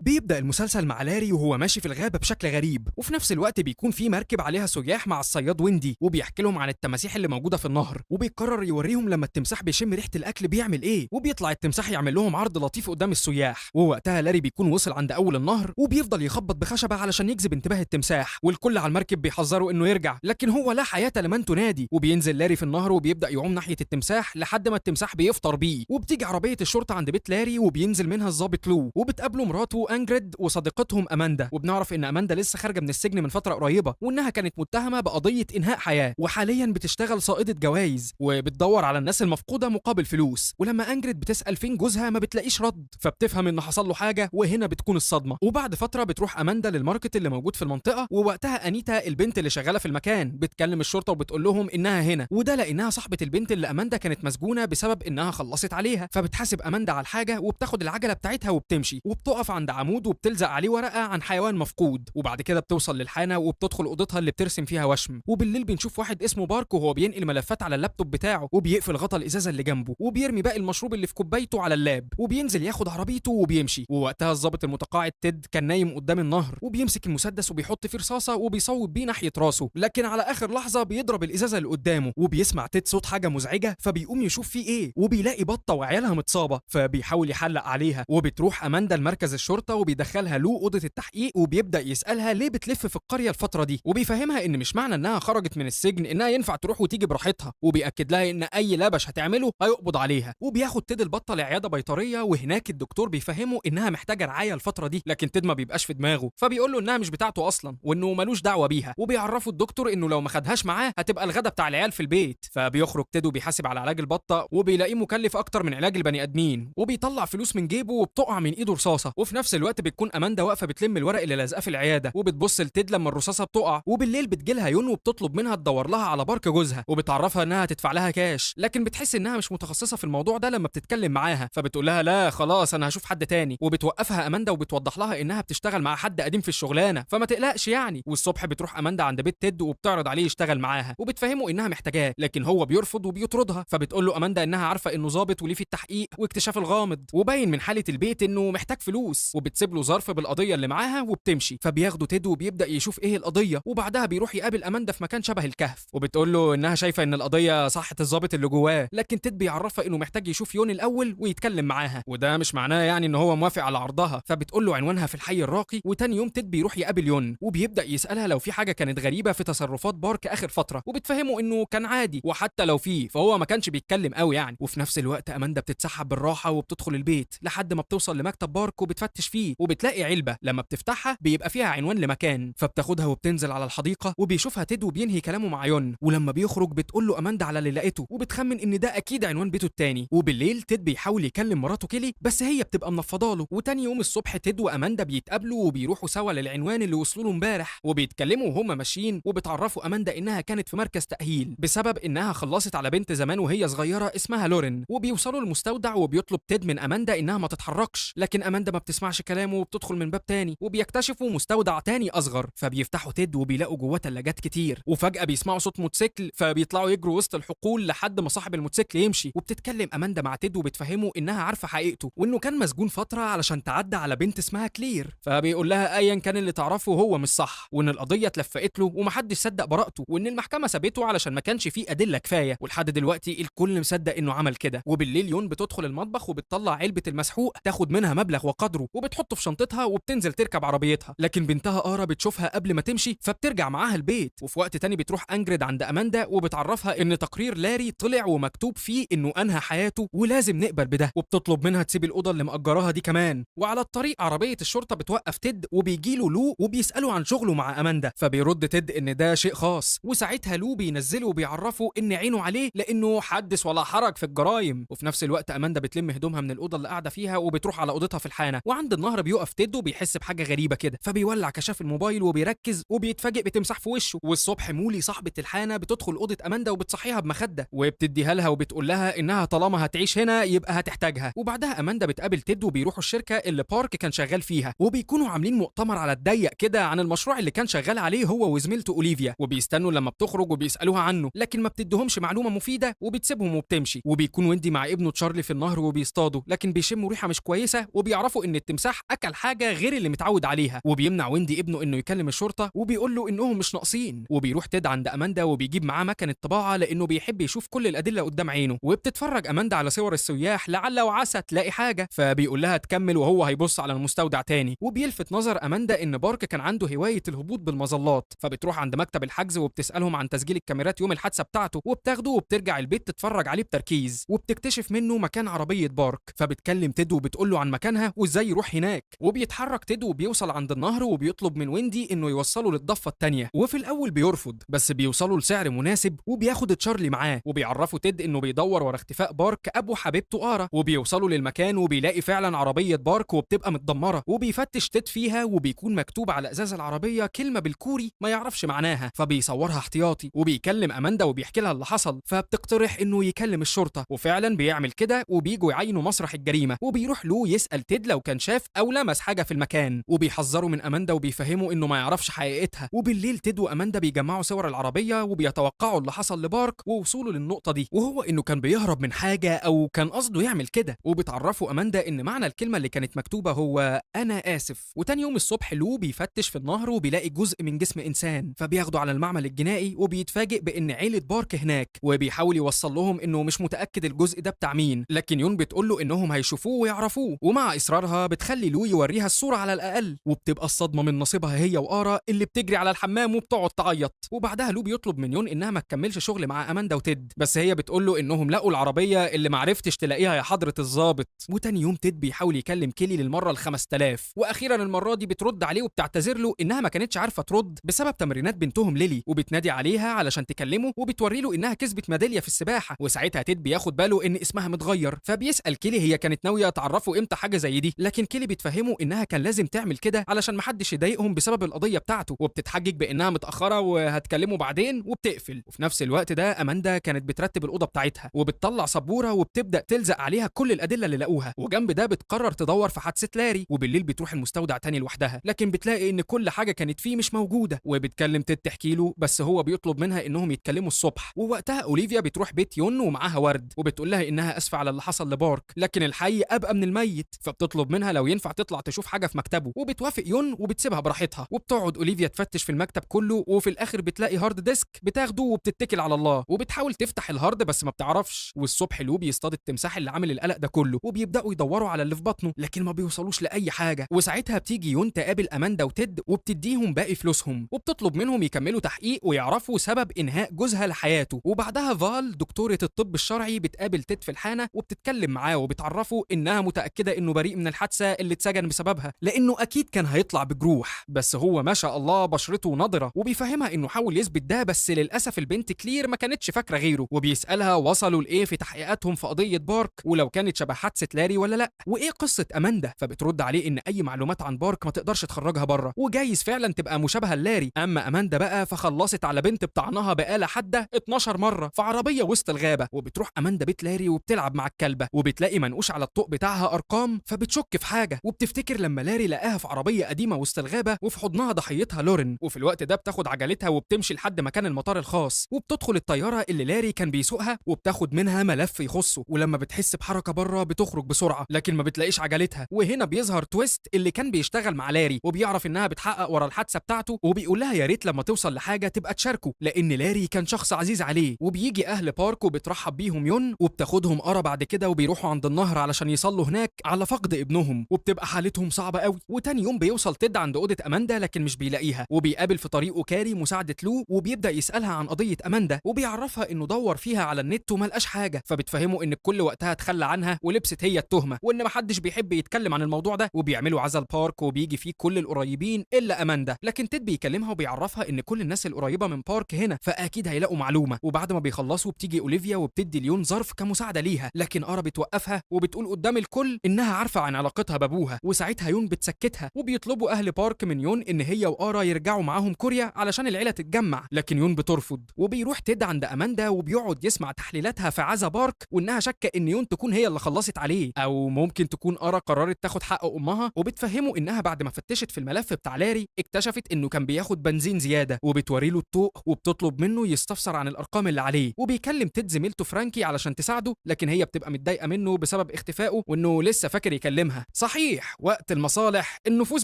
بيبدأ المسلسل مع لاري وهو ماشي في الغابة بشكل غريب، وفي نفس الوقت بيكون في مركب عليها سياح مع الصياد ويندي، وبيحكي لهم عن التماسيح اللي موجودة في النهر، وبيقرر يوريهم لما التمساح بيشم ريحة الأكل بيعمل إيه. وبيطلع التمساح يعمل لهم عرض لطيف قدام السياح. ووقتها لاري بيكون وصل عند أول النهر وبيفضل يخبط بخشبة علشان يجذب انتباه التمساح، والكل على المركب بيحذروا إنه يرجع، لكن هو لا حياة لمن تنادي. وبينزل لاري في النهر وبيبدأ يعوم ناحية التمساح لحد ما التمساح بيفطر بيه. وبتيجي عربية الشرطة عند بيت لاري وبينزل منها الضابط لو، وبتقابله مراته بيشوفوا انجريد وصديقتهم اماندا، وبنعرف ان اماندا لسه خارجه من السجن من فتره قريبه، وانها كانت متهمه بقضيه انهاء حياه، وحاليا بتشتغل صائده جوائز وبتدور على الناس المفقوده مقابل فلوس. ولما انجريد بتسال فين جوزها ما بتلاقيش رد، فبتفهم ان حصل له حاجه، وهنا بتكون الصدمه. وبعد فتره بتروح اماندا للماركت اللي موجود في المنطقه، ووقتها انيتا البنت اللي شغاله في المكان بتكلم الشرطه وبتقول لهم انها هنا، وده لانها صاحبه البنت اللي اماندا كانت مسجونه بسبب انها خلصت عليها. فبتحاسب اماندا على الحاجه وبتاخد العجله بتاعتها وبتمشي، وبتقف عند عمود وبتلزق عليه ورقه عن حيوان مفقود، وبعد كده بتوصل للحانه وبتدخل اوضتها اللي بترسم فيها وشم. وبالليل بنشوف واحد اسمه بارك وهو بينقل ملفات على اللابتوب بتاعه، وبيقفل غطا الازازه اللي جنبه، وبيرمي باقي المشروب اللي في كوبايته على اللاب، وبينزل ياخد عربيته وبيمشي. ووقتها الضابط المتقاعد تيد كان نايم قدام النهر، وبيمسك المسدس وبيحط فيه رصاصه وبيصوب بيه ناحيه راسه، لكن على اخر لحظه بيضرب الازازه اللي قدامه، وبيسمع تيد صوت حاجه مزعجه، فبيقوم يشوف فيه ايه، وبيلاقي بطه وعيالها متصابه، فبيحاول يحلق عليها. وبتروح اماندا لمركز الشرطه وبيدخلها له اوضه التحقيق، وبيبدا يسالها ليه بتلف في القريه الفتره دي، وبيفهمها ان مش معنى انها خرجت من السجن انها ينفع تروح وتيجي براحتها، وبياكد لها ان اي لبش هتعمله هيقبض عليها. وبياخد تيد البطه لعياده بيطريه، وهناك الدكتور بيفهمه انها محتاجه رعايه الفتره دي، لكن تيد ما بيبقاش في دماغه، فبيقول له انها مش بتاعته اصلا وانه ملوش دعوه بيها. وبيعرفوا الدكتور انه لو ما خدهاش معاه هتبقى الغدا بتاع العيال في البيت. فبيخرج تيد وبيحاسب على علاج البطه، وبيلاقيه مكلف اكتر من علاج البني ادمين، وبيطلع فلوس من جيبه وبتقع من ايده رصاصه. وفي نفس الوقت بتكون اماندا واقفه بتلم الورق اللي لازقاه في العياده، وبتبص لتيد لما الرصاصه بتقع. وبالليل بتجيلها يون وبتطلب منها تدور لها على بارك جوزها، وبتعرفها انها تدفع لها كاش، لكن بتحس انها مش متخصصه في الموضوع ده لما بتتكلم معاها، فبتقول لها لا خلاص انا هشوف حد تاني. وبتوقفها اماندا وبتوضح لها انها بتشتغل مع حد قديم في الشغلانه، فما تقلقش يعني. والصبح بتروح اماندا عند بيت تيد وبتعرض عليه يشتغل معاها، وبتفهمه انها محتاجاه، لكن هو بيرفض وبيطردها. فبتقول له اماندا انها عارفه انه ظابط وليه في التحقيق واكتشاف الغامض، وباين من حاله البيت انه محتاج فلوس، وبتسيب له ظرف بالقضيه اللي معاها وبتمشي. فبياخدوا تيد وبيبدا يشوف ايه القضيه، وبعدها بيروح يقابل اماندا في مكان شبه الكهف، وبتقول له انها شايفه ان القضيه صحه الظابط اللي جواه، لكن تيد بيعرفها انه محتاج يشوف يون الاول ويتكلم معاها، وده مش معناه يعني ان هو موافق على عرضها. فبتقول له عنوانها في الحي الراقي، وتاني يوم تيد بيروح يقابل يون، وبيبدا يسالها لو في حاجه كانت غريبه في تصرفات بارك اخر فتره، وبتفهمه انه كان عادي، وحتى لو فيه فهو ما كانش بيتكلم قوي يعني. وفي نفس الوقت اماندا بتتسحب بالراحه وبتدخل البيت لحد ما بتوصل لمكتب بارك وبتفتش فيه، وبتلاقي علبه لما بتفتحها بيبقى فيها عنوان لمكان، فبتاخدها وبتنزل على الحديقه، وبيشوفها تيد وبينهي كلامه مع يون. ولما بيخرج بتقول له اماندا على اللي لقيته، وبتخمن ان ده اكيد عنوان بيته التاني. وبالليل تيد بيحاول يكلم مراته كيلي، بس هي بتبقى منفضاله. وتاني يوم الصبح تيد واماندا بيتقابلوا وبيروحوا سوا للعنوان اللي وصلوا له امبارح، وبيتكلموا وهم ماشيين، وبتعرفوا اماندا انها كانت في مركز تاهيل بسبب انها خلصت على بنت زمان وهي صغيره اسمها لورين. وبيوصلوا المستودع وبيطلب تيد من اماندا انها ما تتحركش، لكن اماندا ما بتسمعش كلامه وبتدخل من باب تاني، وبيكتشفوا مستودع تاني اصغر. فبيفتحوا تيد وبيلاقوا جواه ثلاجات كتير، وفجاه بيسمعوا صوت موتوسيكل، فبيطلعوا يجروا وسط الحقول لحد ما صاحب الموتوسيكل يمشي. وبتتكلم اماندا مع تيد وبتفهمه انها عارفه حقيقته، وانه كان مسجون فتره علشان تعدى على بنت اسمها كلير. فبيقول لها ايا كان اللي تعرفه هو مش صح، وان القضيه اتلفقت له ومحدش صدق براءته، وان المحكمه سابته علشان ما كانش فيه ادله كفايه، ولحد دلوقتي الكل مصدق انه عمل كده. وبالليل يون بتدخل المطبخ وبتطلع علبه المسحوق، تاخد منها مبلغ وقدره وبتحطه في شنطتها وبتنزل تركب عربيتها، لكن بنتها آرا بتشوفها قبل ما تمشي فبترجع معاها البيت. وفي وقت تاني بتروح انجريد عند اماندا وبتعرفها ان تقرير لاري طلع ومكتوب فيه انه انهى حياته ولازم نقبل بده، وبتطلب منها تسيب الاوضه اللي مأجراها دي كمان. وعلى الطريق عربيه الشرطه بتوقف تيد وبيجيله لو وبيساله عن شغله مع اماندا، فبيرد تيد ان ده شيء خاص، وساعتها لو بينزله وبيعرفه ان عينه عليه لانه حدث ولا حرج في الجرايم. وفي نفس الوقت اماندا بتلم هدومها من الاوضه اللي قاعده فيها وبتروح على اوضتها في الحانه، وعند النهر بيقف تيد وبيحس بحاجه غريبه كده، فبيولع كشاف الموبايل وبيركز وبيتفاجئ بتمسح في وشه. والصبح مولي صاحبه الحانه بتدخل اوضه اماندا وبتصحيها بمخده وبتديها لها وبتقول لها انها طالما هتعيش هنا يبقى هتحتاجها. وبعدها اماندا بتقابل تيد وبيروحوا الشركه اللي بارك كان شغال فيها، وبيكونوا عاملين مؤتمر على الضيق كده عن المشروع اللي كان شغال عليه هو وزميلته اوليفيا، وبيستنوا لما بتخرج وبيسالوها عنه، لكن ما بتديهمش معلومه مفيده وبتسيبهم وبتمشي. وبيكون ويندي مع ابنه تشارلي في النهر وبيصطادوا، لكن بيشموا ريحه مش كويسه وبيعرفوا ان التمساح اكل حاجه غير اللي متعود عليها، وبيمنع ويندي ابنه انه يكلم الشرطه وبيقول له انهم مش ناقصين. وبيروح تيد عند اماندا وبيجيب معاه مكنه طباعه لانه بيحب يشوف كل الادله قدام عينه، وبتتفرج اماندا على صور السياح لعل وعسى تلاقي حاجه، فبيقول لها تكمل وهو هيبص على المستودع تاني. وبيلفت نظر اماندا ان بارك كان عنده هوايه الهبوط بالمظلات، فبتروح عند مكتب الحجز وبتسالهم عن تسجيل الكاميرات يوم الحادثه بتاعته، وبتاخده وبترجع البيت تتفرج عليه بتركيز، وبتكتشف منه مكان عربيه بارك، فبتكلم تيد وبتقول له عن مكانها وازاي يروح هناك. وبيتحرك تيد وبيوصل عند النهر وبيطلب من ويندي انه يوصله للضفه التانيه، وفي الاول بيرفض بس بيوصلوا لسعر مناسب وبياخد تشارلي معاه، وبيعرفوا تيد انه بيدور ورا اختفاء بارك ابو حبيبته آرا. وبيوصلوا للمكان وبيلاقي فعلا عربيه بارك وبتبقى متدمره، وبيفتش تيد فيها وبيكون مكتوب على ازاز العربيه كلمه بالكوري ما يعرفش معناها، فبيصورها احتياطي. وبيكلم اماندا وبيحكي لها اللي حصل، فبتقترح انه يكلم الشرطه، وفعلا بيعمل كده وبيجوا يعينوا مسرح الجريمه. وبيروح له يسال تيد لو كان شاف او لمس حاجه في المكان، وبيحذروا من اماندا وبيفهموا انه ما يعرفش حقيقتها. وبالليل تيد واماندا بيجمعوا صور العربيه وبيتوقعوا اللي حصل لبارك ووصوله للنقطه دي، وهو انه كان بيهرب من حاجه او كان قصده يعمل كده. وبتعرفوا اماندا ان معنى الكلمه اللي كانت مكتوبه هو انا اسف. وتاني يوم الصبح لو بيفتش في النهر وبيلاقي جزء من جسم انسان، فبياخده على المعمل الجنائي وبيتفاجئ بان عيله بارك هناك، وبيحاول يوصل لهم انه مش متاكد الجزء ده بتاع مين، لكن يون بتقول له انهم هيشوفوه ويعرفوه. ومع اصرارها بتخلي لو يوريها الصوره على الاقل، وبتبقى الصدمه من نصيبها هي وآرا اللي بتجري على الحمام وبتقعد تعيط. وبعدها لو بيطلب من يون انها ما تكملش شغل مع اماندا وتيد، بس هي بتقول له انهم لقوا العربيه اللي معرفتش تلاقيها يا حضره الضابط. وتاني يوم تيد بيحاول يكلم كيلي للمره ال5000، واخيرا المره دي بترد عليه وبتعتذر له انها ما كانتش عارفه ترد بسبب تمرينات بنتهم ليلي، وبتنادي عليها علشان تكلمه وبتوري له انها كسبت ميداليه في السباحه. وساعتها تيد بياخد باله ان اسمها متغير، فبيسال كيلي هي كانت ناويه تعرفه امتى حاجه زي دي، لكن كيلي بتفهمه انها كان لازم تعمل كده علشان محدش يضايقهم بسبب القضيه بتاعته، وبتتحجج بانها متاخره وهتكلمه بعدين وبتقفل. وفي نفس الوقت ده اماندا كانت بترتب الاوضه بتاعتها وبتطلع سبوره وبتبدا تلزق عليها كل الادله اللي لقوها، وجنب ده بتقرر تدور في حادثه لاري. وبالليل بتروح المستودع تاني لوحدها، لكن بتلاقي ان كل حاجه كانت فيه مش موجوده، وبتكلم تيد تحكي له، بس هو بيطلب منها انهم يتكلموا الصبح. ووقتها اوليفيا بتروح بيت يون ومعاها ورد، وبتقول لها انها اسفه على اللي حصل لبارك، لكن الحي ابقى من الميت، فبتطلب منها لو ينفع تطلع تشوف حاجه في مكتبه، وبتوافق يون وبتسيبها براحتها. وبتقعد اوليفيا تفتش في المكتب كله، وفي الاخر بتلاقي هارد ديسك بتاخده وبتتكل على الله، وبتحاول تفتح الهارد بس ما بتعرفش. والصبح لو بيصطاد التمساح اللي عامل القلق ده كله، وبيبداوا يدوروا على اللي في بطنه لكن ما بيوصلوش لاي حاجه. وساعتها بتيجي يون تقابل اماندا وتيد وبتديهم باقي فلوسهم، وبتطلب منهم يكملوا تحقيق ويعرفوا سبب انهاء جوزها لحياته. وبعدها فال دكتوره الطب الشرعي بتقابل تيد في الحانه وبتتكلم معاه وبتعرفه انها متاكده انه بريء من الحادثه اللي اتسجن بسببها، لانه اكيد كان هيطلع بجروح، بس هو ما شاء الله بشرته نضره. وبيفهمها انه حاول يثبت ده، بس للاسف البنت كلير ما كانتش فاكره غيره. وبيسالها وصلوا لايه في تحقيقاتهم في قضيه بارك، ولو كانت شبه حادثه لاري ولا لا، وايه قصه اماندا. فبترد عليه ان اي معلومات عن بارك ما تقدرش تخرجها بره، وجايز فعلا تبقى مشابهه لاري. اما اماندا بقى فخلصت على بنت بطعنها بآلة حاده 12 مره في عربيه وسط الغابه. وبتروح اماندا بيت لاري وبتلعب مع الكلبه، وبتلاقي منقوش على الطوق بتاعها ارقام، فبتشك في حاجه وبتفتكر لما لاري لقاها في عربيه قديمه وسط الغابه وفي حضنها ضحيتها لورين. وفي الوقت ده بتاخد عجلتها وبتمشي لحد مكان المطار الخاص، وبتدخل الطياره اللي لاري كان بيسوقها وبتاخد منها ملف يخصه. ولما بتحس بحركه بره بتخرج بسرعه لكن ما بتلاقيش عجلتها. وهنا بيظهر تويست اللي كان بيشتغل مع لاري، وبيعرف انها بتحقق ورا الحادثه بتاعته، وبيقول لها يا ريت لما توصل لحاجه تبقى تشاركه لان لاري كان شخص عزيز عليه. وبيجي اهل بارك وبترحب بيهم يون، وبتاخدهم آرا بعد كده وبيروحوا عند النهر علشان يصلوا هناك على فقد ابنهم، وبتبقى حالتهم صعبه قوي. وتاني يوم بيوصل تيد عند اوضه اماندا لكن مش بيلاقيها، وبيقابل في طريقه كاري مساعده لو، وبيبدا يسالها عن قضيه اماندا، وبيعرفها انه دور فيها على النت وما لقاش حاجه. فبتفهمه ان الكل وقتها تخلى عنها ولبست هي التهمه، وان محدش بيحب يتكلم عن الموضوع ده. وبيعملوا عزل بارك وبيجي فيه كل القريبين الا اماندا، لكن تيد بيكلمها وبيعرفها ان كل الناس القريبه من بارك هنا فاكيد هيلاقوا معلومه. وبعد ما بيخلصوا بتيجي اوليفيا وبتدي ليون ظرف كمساعده ليها، لكن آرا بتوقفها وبتقول قدام الكل انها عارفه عن علاقتها بابوها. وساعتها يون بتسكتها، وبيطلبوا اهل بارك من يون ان هي وآرا يرجعوا معاهم كوريا علشان العيله تتجمع، لكن يون بترفض. وبيروح تيد عند اماندا وبيقعد يسمع تحليلاتها في عزا بارك، وانها شاكه ان يون تكون هي اللي خلصت عليه، او ممكن تكون آرا قررت تاخد حق امها. وبتفهمه انها بعد ما فتشت في الملف بتاع لاري اكتشفت انه كان بياخد بنزين زياده، وبتوري له الطوق وبتطلب منه يستفسر عن الارقام اللي عليه. وبيكلم تيد زميلته فرانكي علشان تساعده، لكن هي بتبقى متضايقه منه بسبب اختفائه وانه لسه فاكر يكلمها. صحيح وقت المصالح النفوس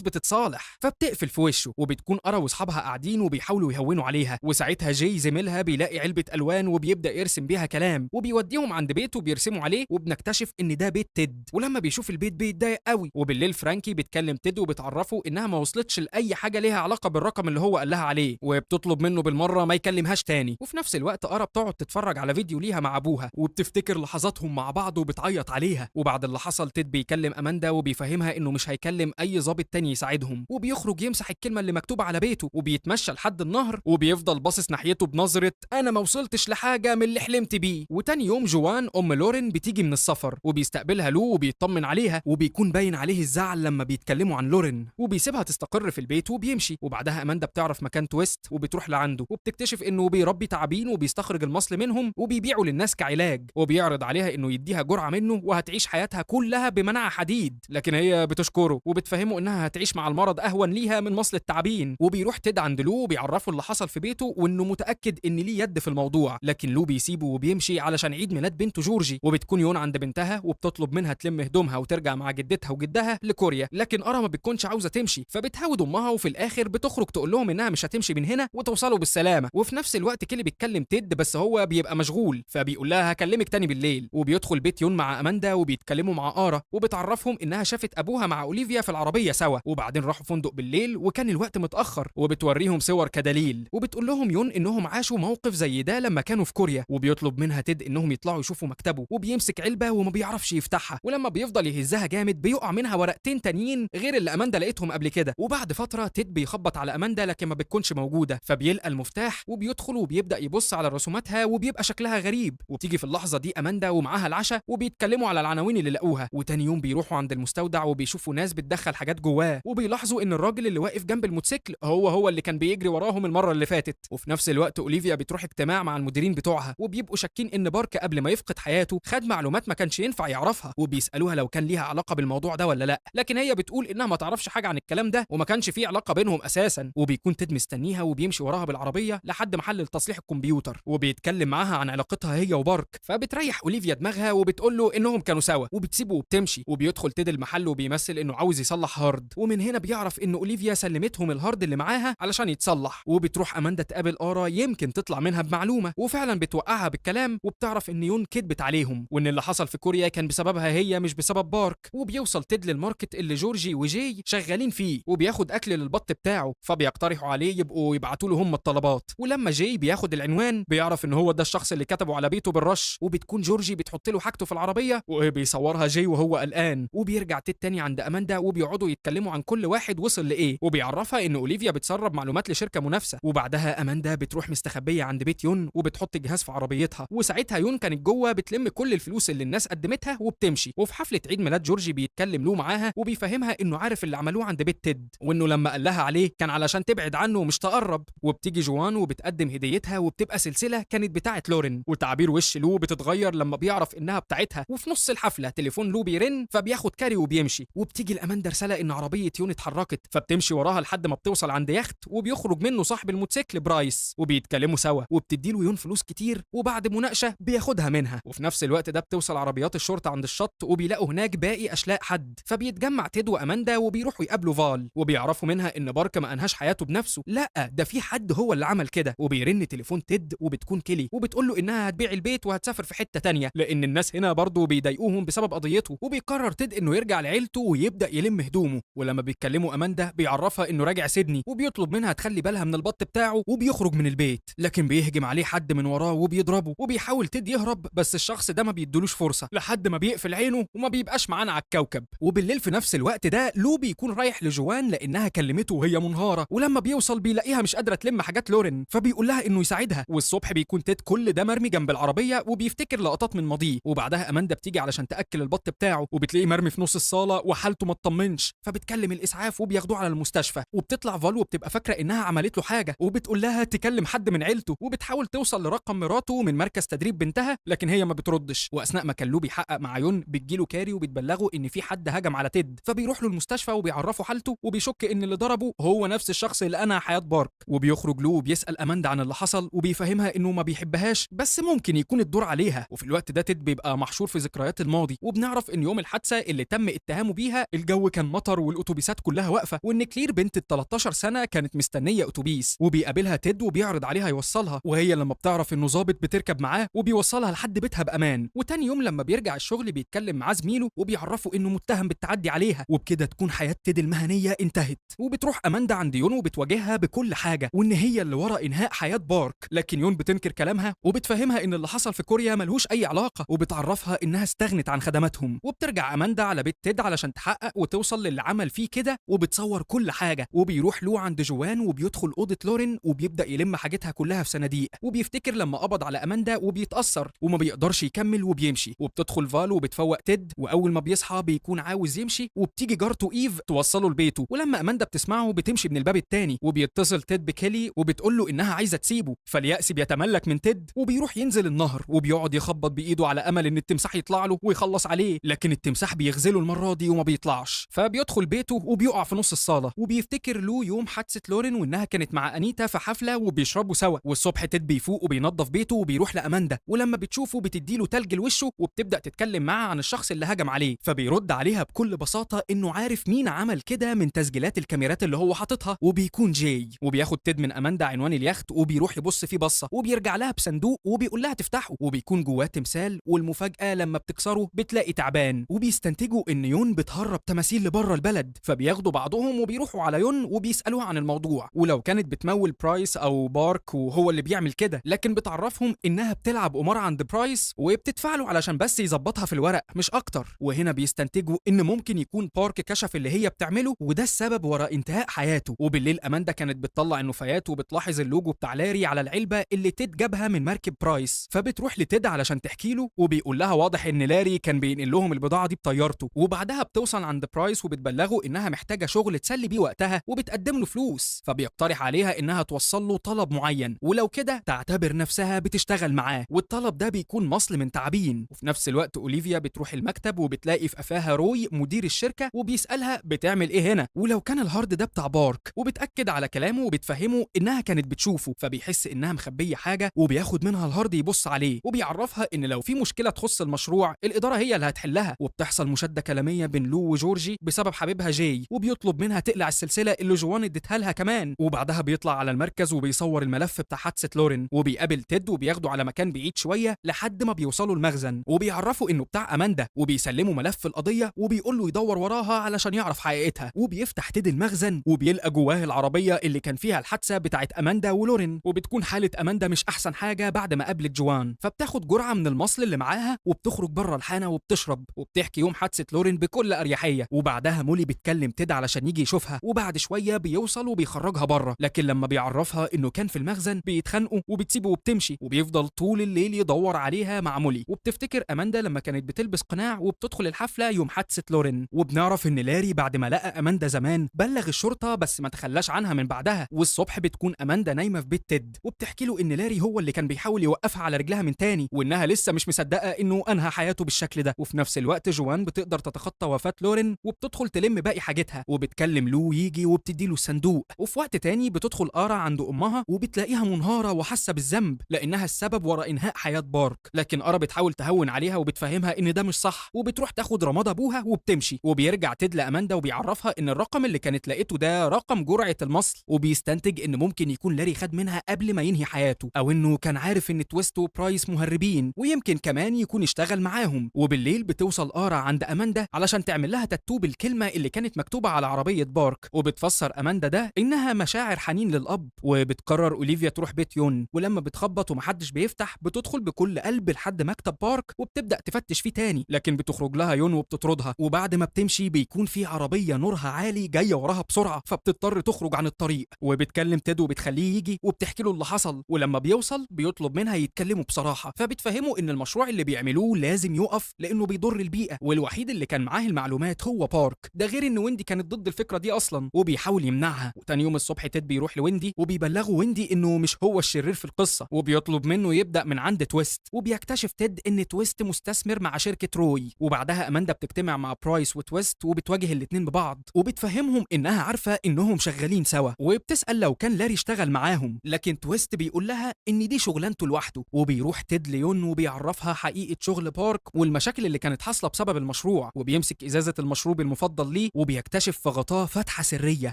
بتتصالح، فبتقفل في وشه. وبتكون آرا واصحابها قاعدين وبيحاولوا يهونوا عليها، وساعتها جاي زميلها بيلاقي علبه الوان وبيبدا يرسم بيها كلام، وبيوديهم عند بيته وبيرسموا عليه، وبنكتشف ان ده بيت تيد. ولما بيشوف البيت بيتضايق قوي. وبالليل فرانكي بتكلم تيد وبتعرفه انها ما وصلتش لاي حاجه ليها علاقه بالرقم اللي هو قال لها عليه، وبتطلب منه بالمره ما يكلمهاش تاني. وفي نفس الوقت آرا بتقعد تتفرج على فيديو ليها مع ابوها، وبتفتكر لحظاتهم مع بعض وبتعيط عليها. وبعد اللي حصل تيد بيكلم اماندا وبيفهمها وبيفهمها انه مش هيكلم اي ضابط تاني يساعدهم، وبيخرج يمسح الكلمه اللي مكتوبه على بيته وبيتمشى لحد النهر وبيفضل باصص ناحيته بنظره انا ما وصلتش لحاجه من اللي حلمت بيه. وتاني يوم جوان ام لورين بتيجي من السفر وبيستقبلها لو وبيطمن عليها، وبيكون باين عليه الزعل لما بيتكلموا عن لورين، وبيسيبها تستقر في البيت وبيمشي. وبعدها اماندا بتعرف مكان تويست وبتروح لعنده وبتكتشف انه بيربي تعابين وبيستخرج المصل منهم وبيبيعه للناس كعلاج، وبيعرض عليها انه يديها جرعه منه وهتعيش حياتها كلها بمناعه حديد. لكن هي بتشكره وبتفهمه انها هتعيش مع المرض اهون ليها من مصل التعابين. وبيروح تيد عند لو وبيعرفه اللي حصل في بيته وانه متاكد ان ليه يد في الموضوع، لكن لو بيسيبه وبيمشي علشان عيد ميلاد بنته جورجي. وبتكون يون عند بنتها وبتطلب منها تلم هدومها وترجع مع جدتها وجدها لكوريا، لكن ارا ما بتكونش عاوزه تمشي فبتهاود امها، وفي الاخر بتخرج تقول لهم انها مش هتمشي من هنا وتوصلوا بالسلامه. وفي نفس الوقت كيلي بيتكلم تيد بس هو بيبقى مشغول فبيقول لها هكلمك تاني بالليل. وبيدخل بيت يون مع اماندا وبيتكلموا مع ارا وبتعرفهم انها شافت ابوها مع اوليفيا في العربيه سوا، وبعدين راحوا فندق بالليل وكان الوقت متاخر، وبتوريهم صور كدليل. وبتقول لهم يون انهم عاشوا موقف زي ده لما كانوا في كوريا، وبيطلب منها تيد انهم يطلعوا يشوفوا مكتبه، وبيمسك علبه وما بيعرفش يفتحها، ولما بيفضل يهزها جامد بيقع منها ورقتين تانيين غير اللي اماندا لقيتهم قبل كده. وبعد فتره تيد بيخبط على اماندا لكن ما بتكونش موجوده، فبيلقى المفتاح وبيدخل وبيبدا يبص على رسوماتها وبيبقى شكلها غريب. وبتيجي في اللحظه دي اماندا ومعاها العشاء وبيتكلموا على العناوين اللي لقوها. وتاني يوم بيروحوا عند المستودع وبيشوفوا ناس بتدخل حاجات جواه، وبيلاحظوا ان الراجل اللي واقف جنب الموتوسيكل هو اللي كان بيجري وراهم المره اللي فاتت. وفي نفس الوقت اوليفيا بتروح اجتماع مع المديرين بتوعها وبيبقوا شاكين ان بارك قبل ما يفقد حياته خد معلومات ما كانش ينفع يعرفها، وبيسالوها لو كان ليها علاقه بالموضوع ده ولا لا، لكن هي بتقول انها ما تعرفش حاجه عن الكلام ده وما كانش فيه علاقه بينهم اساسا. وبيكون تيد مستنيها وبيمشي وراها بالعربيه لحد محل تصليح الكمبيوتر وبيتكلم معاها عن علاقتها هي وبارك، فبتريح اوليفيا دماغها وبتقول له انهم كانوا سوا وبتسيبه وبتمشي. وبيدخل تيد المحل وبيمثل انه عاوز يصلح هارد، ومن هنا بيعرف ان اوليفيا سلمتهم الهارد اللي معاها علشان يتصلح. وبتروح اماندا تقابل ارا يمكن تطلع منها بمعلومه، وفعلا بتوقعها بالكلام وبتعرف ان يون كدبت عليهم وان اللي حصل في كوريا كان بسببها هي مش بسبب بارك. وبيوصل تيد للماركت اللي جورجي وجي شغالين فيه وبياخد اكل للبط بتاعه، فبيقترحوا عليه يبقوا يبعتوا له هم الطلبات. ولما جي بياخد العنوان بيعرف ان هو ده الشخص اللي كتبه على بيته بالرش، وبتكون جورجي بتحط له حاجته في العربيه وبيصورها جي وهو قلقان. وبيرجع تيد تاني عند اماندا وبيقعدوا يتكلموا عن كل واحد وصل لايه، وبيعرفها ان اوليفيا بتسرب معلومات لشركه منافسه. وبعدها اماندا بتروح مستخبيه عند بيت يون وبتحط الجهاز في عربيتها، وساعتها يون كانت جوه بتلم كل الفلوس اللي الناس قدمتها وبتمشي. وفي حفله عيد ميلاد جورجي بيتكلم له معاها وبيفهمها انه عارف اللي عملوه عند بيت تيد، وانه لما قال لها عليه كان علشان تبعد عنه ومش تقرب. وبتيجي جوان وبتقدم هديتها وبتبقى سلسله كانت بتاعه لورين، وتعابير وش لو بتتغير لما بيعرف انها بتاعتها. وفي نص الحفله تليفون لو بيرن فبياخد كاري وبيمشي، وبتيجي لاماندا رساله ان عربيه يون اتحركت، فبتمشي وراها لحد ما بتوصل عند يخت وبيخرج منه صاحب الموتوسيكل برايس وبيتكلموا سوا، وبتديله يون فلوس كتير وبعد مناقشه بياخدها منها. وفي نفس الوقت ده بتوصل عربيات الشرطه عند الشط وبيلاقوا هناك باقي اشلاء حد، فبيتجمع تيد واماندا وبيروحوا يقابلوا فال وبيعرفوا منها ان بارك ما انهاش حياته بنفسه، لا ده في حد هو اللي عمل كده. وبيرن تليفون تيد وبتكون كيلي وبتقول له انها هتبيع البيت وهتسافر في حته تانية لان الناس هنا برضه بيضايقوهم بسبب قضيته. وبيقرر تيد انه يرجع لعيلته ويبدا يلم هدومه، ولما بيتكلموا اماندا بيعرفها انه راجع سيدني وبيطلب منها تخلي بالها من البط بتاعه وبيخرج من البيت، لكن بيهجم عليه حد من وراه وبيضربه وبيحاول تيد يهرب بس الشخص ده ما بيدلوش فرصه لحد ما بيقفل عينه وما بيبقاش معانا على الكوكب. وبالليل في نفس الوقت ده لو بيكون رايح لجوان لانها كلمته وهي منهاره، ولما بيوصل بيلاقيها مش قادره تلم حاجات لورين فبيقول لها انه يساعدها. والصبح بيكون تيد كل ده مرمي جنب العربيه وبيفتكر لقطات من ماضيه. وبعدها اماندا بتيجي علشان تاكل البط بتاعه وبتلاقيه مرمي في نص الصاله وحالته ما تطمنش، فبتكلم الاسعاف وبياخدوه على المستشفى. وبتطلع فالو وبتبقى فاكره انها عملت له حاجه وبتقول لها تكلم حد من عيلته، وبتحاول توصل لرقم مراته من مركز تدريب بنتها لكن هي ما بتردش. واثناء ما كان لو بيحقق مع يون بتجيله كاري وبتبلغه ان في حد هجم على تيد، فبيروح له المستشفى وبيعرفوا حالته وبيشك ان اللي ضربه هو نفس الشخص اللي انهى حياه بارك. وبيخرج له وبيسال اماندا عن اللي حصل وبيفهمها انه ما بيحبهاش بس ممكن يكون الدور عليها. وفي الوقت ده تيد بيبقى محشور في ذكريات الماضي، وبنعرف ان يوم الحادثه اللي تم اتهامه بيها الجو كان مطر والاتوبيسات كلها واقفه، وان كلير بنت ال 13 سنه كانت مستنيه اتوبيس وبيقابلها تيد وبيعرض عليها يوصلها، وهي لما بتعرف انه ظابط بتركب معاه وبيوصلها لحد بيتها بامان. وتاني يوم لما بيرجع الشغل بيتكلم مع زميله وبيعرفه انه متهم بالتعدي عليها، وبكده تكون حياه تيد المهنيه انتهت. وبتروح اماندا عند يون وبتواجهها بكل حاجه وان هي اللي ورا انهاء حياه بارك، لكن يون بتنكر كلامها وبتفهمها ان اللي حصل في كوريا ملهوش اي علاقه وبتعرفها انها استغنت عن خدماتهم. وبترجع اماندا على بيت تيد تيد علشان تحقق وتوصل للي عمل فيه كده، وبتصور كل حاجه. وبيروح لو عند جوان وبيدخل اوضه لورين وبيبدا يلم حاجتها كلها في صناديق، وبيفتكر لما قبض على اماندا وبيتاثر وما بيقدرش يكمل وبيمشي. وبتدخل فال وبتفوق تيد، واول ما بيصحى بيكون عاوز يمشي، وبتيجي جارته ايف توصله لبيته. ولما اماندا بتسمعه بتمشي من الباب التاني، وبيتصل تيد بكيلي وبتقول له انها عايزه تسيبه. فاليأس بيتملك من تيد وبيروح ينزل النهر وبيقعد يخبط بايده على امل ان التمساح يطلع له ويخلص عليه، لكن التمساح بيغزله المره دي وما بيطلعش. فبيدخل بيته وبيقع في نص الصاله، وبيفتكر له يوم حادثه لورين وانها كانت مع انيتا في حفله وبيشربوا سوا. والصبح تيد بيفوق وبينظف بيته وبيروح لاماندا، ولما بتشوفه بتديله تلج لوشه وبتبدا تتكلم معاه عن الشخص اللي هجم عليه. فبيرد عليها بكل بساطه انه عارف مين عمل كده من تسجيلات الكاميرات اللي هو حاططها، وبيكون جاي. وبياخد تيد من اماندا عنوان اليخت وبيروح يبص فيه بصه، وبيرجع لها بصندوق وبيقول لها تفتحه، وبيكون جواه تمثال. والمفاجاه لما بتكسره بتلاقي تعبان، وبيستنتجوا ان يون بتهرب تماثيل لبره البلد. فبياخدوا بعضهم وبيروحوا على يون وبيسالوها عن الموضوع، ولو كانت بتمول برايس او بارك وهو اللي بيعمل كده، لكن بتعرفهم انها بتلعب قمار عند برايس وبتدفع له علشان بس يظبطها في الورق مش اكتر. وهنا بيستنتجوا ان ممكن يكون بارك كشف اللي هي بتعمله وده السبب وراء انتهاء حياته. وبالليل اماندا كانت بتطلع النفايات وبتلاحظ اللوجو بتاع لاري على العلبه اللي تيد جابها من مركب برايس. فبتروح لتيد علشان تحكي له، وبيقول لها واضح ان لاري كان بينقل لهم البضاعه دي بطيارته. وبعدها بتوصل عند برايس وبتبلغه انها محتاجه شغل تسلي بيه وقتها وبتقدم له فلوس. فبيقترح عليها انها توصل له طلب معين، ولو كده تعتبر نفسها بتشتغل معاه، والطلب ده بيكون مصل من تعابين. وفي نفس الوقت اوليفيا بتروح المكتب وبتلاقي في قفاها روي مدير الشركه وبيسالها بتعمل ايه هنا ولو كان الهارد ده بتاع بارك، وبتاكد على كلامه وبتفهمه انها كانت بتشوفه. فبيحس انها مخبيه حاجه وبياخد منها الهارد يبص عليه، وبيعرفها ان لو في مشكله تخص المشروع الاداره هي اللي هتحلها. وبتحصل مشاده كلاميه بين لو وجورجي بسبب حبيبها جاي، وبيطلب منها تقلع السلسله اللي جوان اديتها لها كمان. وبعدها بيطلع على المركز وبيصور الملف بتاع حادثه لورين، وبيقابل تيد وبياخده على مكان بعيد شويه لحد ما بيوصلوا المخزن، وبيعرفوا انه بتاع اماندا، وبيسلموا ملف القضيه وبيقول له يدور وراها علشان يعرف حقيقتها. وبيفتح تيد المخزن وبيلقى جواه العربيه اللي كان فيها الحادثه بتاعت اماندا ولورين. وبتكون حاله اماندا مش احسن حاجه بعد ما قابلت جوان، فبتاخد جرعه من المصل اللي معاها وبتخرج بره الحانه وبتشرب، وبتحكي يوم حادثه لورين بكل اريحيه. وبعدها مولي بتكلم تيد علشان يجي يشوفها، وبعد شويه بيوصل وبيخرجها بره، لكن لما بيعرفها انه كان في المخزن بيتخانقوا وبتسيبه وبتمشي، وبيفضل طول الليل يدور عليها مع مولي. وبتفتكر اماندا لما كانت بتلبس قناع وبتدخل الحفله يوم حادثه لورين. وبنعرف ان لاري بعد ما لقى اماندا زمان بلغ الشرطه بس ما تخلاش عنها من بعدها. والصبح بتكون اماندا نايمه في بيت تيد وبتحكي له ان لاري هو اللي كان بيحاول يوقفها على رجلها من تاني، وانها لسه مش مصدقه انه انهى حياته بالشكل ده. وفي نفس الوقت جوان بتقدر تتخطى وفاه لورين وبتدخل تلم باقي حاجتها، وبتكلم لو يجي وبتديله الصندوق. وفي وقت تاني بتدخل آرا عند امها وبتلاقيها منهاره وحاسه بالذنب لانها السبب وراء انهاء حياه بارك، لكن آرا بتحاول تهون عليها وبتفهمها ان ده مش صح، وبتروح تاخد رماد ابوها وبتمشي. وبيرجع تيد لاماندا وبيعرفها ان الرقم اللي كانت لقيته ده رقم جرعه المصل، وبيستنتج ان ممكن يكون لاري خد منها قبل ما ينهي حياته، او انه كان عارف ان تويست وبرايس مهربين ويمكن كمان يكون اشتغل معاهم. وبالليل بتوصل آرا عند اماندا علشان تعمل لها تاتو بالكلمه اللي كانت مكتوبه على عربيه بارك، وبتفسر اماندا ده انها مشاعر حنين للاب. وبتقرر اوليفيا تروح بيت يون، ولما بتخبط ومحدش بيفتح بتدخل بكل قلب لحد مكتب بارك وبتبدا تفتش فيه تاني، لكن بتخرج لها يون وبتطردها. وبعد ما بتمشي بيكون في عربيه نورها عالي جايه وراها بسرعه، فبتضطر تخرج عن الطريق. وبتكلم تيد وبتخليه يجي وبتحكي له اللي حصل، ولما بيوصل بيطلب منها يتكلموا بصراحه. فبتفهمه ان المشروع اللي بيعملوه لازم يقف لانه بيضر البيئه، والوحيد اللي كان معاه المعلومات هو بارك، ده غير ان ويندي كانت ضد الفكره دي اصلا وبيحاول يمنعها. وتاني يوم الصبح تيد بيروح لويندي وبيبلغه ويندي انه مش هو الشرير في القصه، وبيطلب منه يبدا من عند تويست. وبيكتشف تيد ان تويست مستثمر مع شركه روي. وبعدها اماندا بتجتمع مع برايس وتويست وبتواجه الاتنين ببعض، وبتفهمهم انها عارفه انهم شغالين سوا، وبتسال لو كان لاري اشتغل معاهم، لكن تويست بيقول لها ان دي شغلانته لوحده. وبيروح تيد ليون وبيعرفها حقيقه شغل بارك والمشاكل اللي كانت حاصله بسبب المشروع، وبيمسك ازازه المشروب المفضل ليه وبيكتشف في غطاه فتحه سريه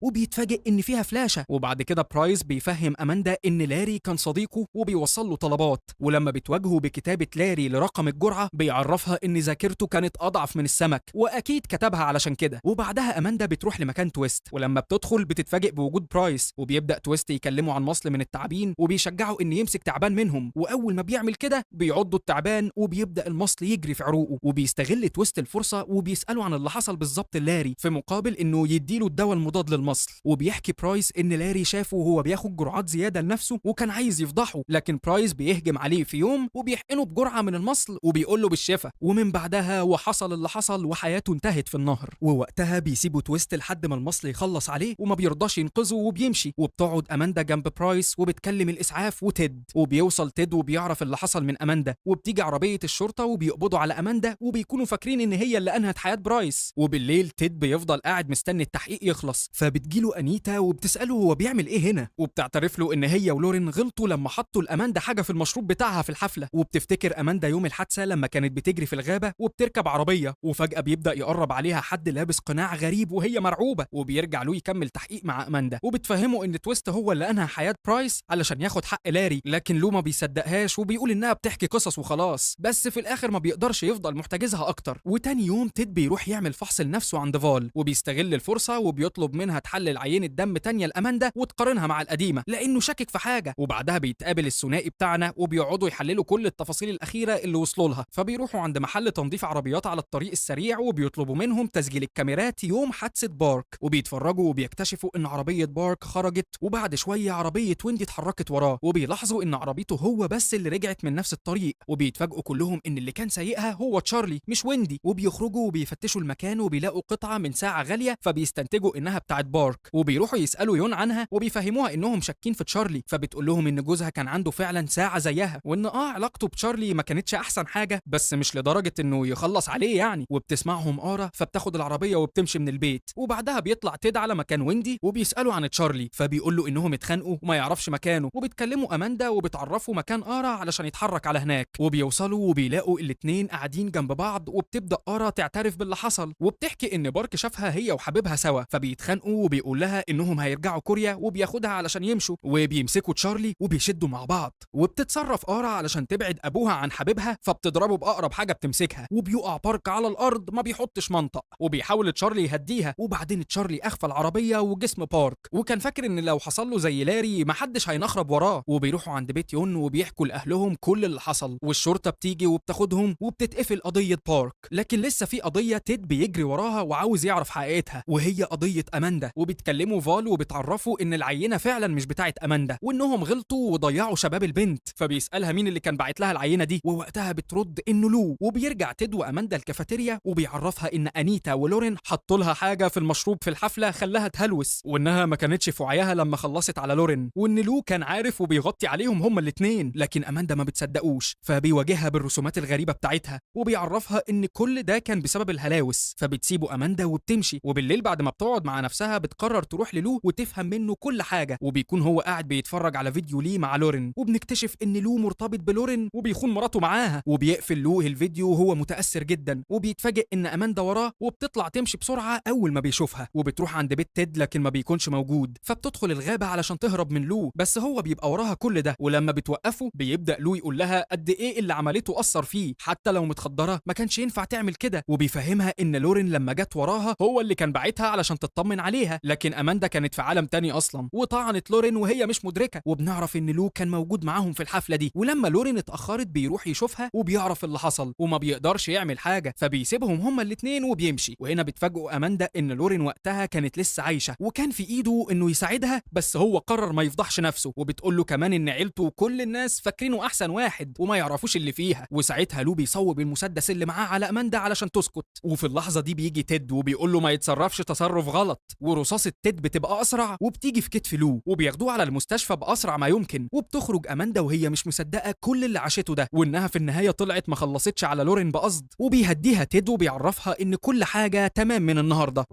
وبيتفاجئ ان فيها فلاشه. وبعد كده برايس بيفهم اماندا ان لاري كان صديقه وبيوصل له طلبات، ولما بتواجهه بكتابه لاري لرقم الجرعه بيعرفها ان ذاكرته كانت اضعف من السمك واكيد كتبها علشان كده. وبعدها اماندا بتروح لمكان تويست، ولما بتدخل بتتفاجئ بوجود برايس، وبيبدا تويست يكلمه عن مصل من التعابين وبيشجعه ان يمسك تعبان منهم، واول ما بيعمل كده بيعضوا التعبان وبيبدا المصل يجري في عروقه. وبيستغل تويست الفرصه وبيسأله عن اللي حصل بالظبط لاري في مقابل انه يديله الدواء المضاد للمصل. وبيحكي برايس ان لاري شافه وهو بياخد جرعات زيادة لنفسه وكان عايز يفضحه، لكن برايس بيهجم عليه في يوم وبيحقنه بجرعة من المصل وبيقول له بالشفا. ومن بعدها وحصل اللي حصل وحياته انتهت في النهر. ووقتها بيسيبوا تويست لحد ما المصل يخلص عليه وما بيرضاش ينقذه وبيمشي. وبتقعد اماندا جنب برايس وبتكلم الاسعاف وتيد، وبيوصل تيد وبيعرف اللي حصل من اماندا، وبتيجي عربية الشرطة وبيقبضوا على اماندا وبيكونوا فاكرين ان هي اللي انهت حياة برايس. وبالليل تيد بيفضل قاعد مستني التحقيق يخلص، فبتجيله انيتا وبتسأله هو بيعمل ايه هنا، وبتعترف له ان هي ولورين غلطوا لما حطوا لاماندا حاجة في المشروب بتاعها في الحفلة. وبتفتكر اماندا يوم الحادثة لما كانت بتجري في الغابة وبتركب عربية، وفجأة بيبدأ يقرب عليها حد لابس قناع غريب وهي مرعوبة. وبيرجع له يكمل تحقيق مع اماندا وبتفهمه ان تويست هو اللي انهى حياة برايس علشان ياخد حق لاري، لكن لو ما بيصدقهاش وبيقول انها بتحكي قصص وخلاص. بس في الاخر ما بيقدرش يفضل محتجزها اكتر. وتاني يوم تيد بيروح يعمل فحص لنفسه عند فال، وبيستغل الفرصة وبيطلب منها تحلل عينة دم تانية لاماندا وتقارنها مع القديمة لانه شاكك في حاجة. وبعدها بيتقابل الثنائي بتاعنا وبيقعدوا يحللوا كل التفاصيل الاخيرة اللي وصلوا لها. فبيروحوا عند محل تنظيف عربيات على الطريق السريع وبيطلبوا منهم تسجيل الكاميرات يوم حادثة بارك، وبيتفرجوا وبيكتشفوا ان عربية بارك خرجت، وبعد شوية عربية ويندي اتحركت وراه، وبيلاحظوا ان عربيته هو بس اللي رجعت من نفس الطريق. وبيتفاجئوا كلهم ان اللي كان سايقها هو تشارلي مش ويندي. وبيخرجوا وبيفتشوا المكان وبيلاقوا قطعة من ساعة غالية، فبيستنتجوا انها بتاعت بارك. وبيروحوا يسألوا يون عنها وبيفهموها انهم شاكين في تشارلي، فبتقول لهم ان جوزها كان عنده فعلا ساعة زيها، وان علاقته بتشارلي ما كانتش احسن حاجة بس مش لدرجة انه يخلص عليه يعني. وبتسمعهم فبتاخد العربية وبتمشي من البيت. وبعدها بيطلع تيد على مكان ويندي وبيسألوا عن تشارلي، فبيقول له انهم اتخانقوا وما يعرفش مكانه. وبتكلموا اماندا وبتعرفوا مكان علشان يتحرك على هناك. وبيوصلوا وبيلاقوا الاتنين قاعدين جنب بعض، وبتبدأ تعترف باللي حصل، وبتحكي ان بارك شافها هي وحبيبها سوا. فبيتخانقوا وبيقول لها انهم هيرجعوا كوريا وبياخدها علشان يمشوا. وبيمسكوا تشارلي وبيشدوا مع بعض، وبتتصرف علشان تبعد ابوها عن حبيبها، فبتضربه باقرب حاجه بتمسكها. وبيقع بارك على الارض ما بيحطش منطق، وبيحاول تشارلي يهديها. وبعدين تشارلي اخفى العربيه وجسم بارك، وكان فاكر ان لو حصل له زي لاري محدش هينخرب وراه. وبيروحوا عند بيت يون وبيحكوا لاهلهم كل اللي حصل، والشرطه بتيجي وبتاخدهم وبتتقفل قضيه بارك. لكن لسه في قضيه تيد بيجري وراها وعاوز يعرف حقيقتها، وهي قضيه اماندا. وبيتكلموا فال وبتعرفوا ان العينه فعلا مش بتاعت اماندا، وانهم غلطوا وضيعوا شباب البنت. فبيسالها مين اللي كان باعت لها العينه دي، ووقتها بترد انه لو. وبيرجع تيد واماندا الكافيتيريا وبيعرفها ان انيتا ولورين حطوا لها حاجه في المشروب في الحفله خلاها تهلوس، وانها ما كانتش في وعيها لما خلصت على لورين، وان لو كان عارف وبيغطي عليهم هما الاثنين. لكن اماندا ما بتصدقوش، فبيواجهها بالرسومات الغريبه بتاعتها وبيعرفها ان كل ده كان بسبب الهلاوس. فبتسيبه اماندا وبتمشي. وبالليل بعد ما بتقعد مع نفسها بتقرر تروح للو وتفهم منه كل حاجه. وبيكون هو قاعد بيتفرج على فيديو ليه مع لورين، وبنكتشف ان لو مرتبط بلورين وبيخون مراته معاها. وبيقفل لو الفيديو وهو متاثر جدا، وبيتفاجئ ان اماندا وراه وبتطلع تمشي بسرعه اول ما بيشوفها. وبتروح عند بيت تيد لكن ما بيكونش موجود، فبتدخل الغابه علشان تهرب من لو، بس هو بيبقى وراها كل ده. ولما بتوقفه بيبدا لو يقول لها قد ايه اللي عملته اثر فيه، حتى لو متخدره ما كانش ينفع تعمل كده. وبيفهمها ان لورين لما جت وراها هو اللي كان باعتها علشان تطمن عليها، لكن اماندا كانت في عالم تاني اصلا وطعنت لورين وهي مش مدركه. وبنعرف ان لو كان موجود معاهم في الحفله دي، ولما لورين اتاخرت بيروح يشوفها وبيعرف اللي حصل وما بيقدرش يعمل حاجه، فبيسيبهم هما الاثنين وبيمشي. وهنا بتفاجئوا اماندا ان لورين وقتها كانت لسه عايشه وكان في ايده انه يساعدها، بس هو قرر ما يفضحش نفسه. وبتقول له كمان ان عيلته وكل الناس فاكرينه احسن واحد وما يعرفوش اللي فيها. وساعتها لو بيصوب المسدس اللي معاه على اماندا علشان تسكت. وفي اللحظه دي بيجي تيد وبيقول له ما يتصرفش تصرف غلط، ورصاصه تيد بتبقى اسرع وبتيجي في كتف لو، وبياخدوه على المستشفى باسرع ما يمكن. وبتخرج اماندا وهي مش مصدقه كل اللي عاشته ده، وانها في النهايه طلعت ما خلصتش على لورين بقصد. وبيهديها تيد وبيعرفها ان كل حاجه تمام من النهارده.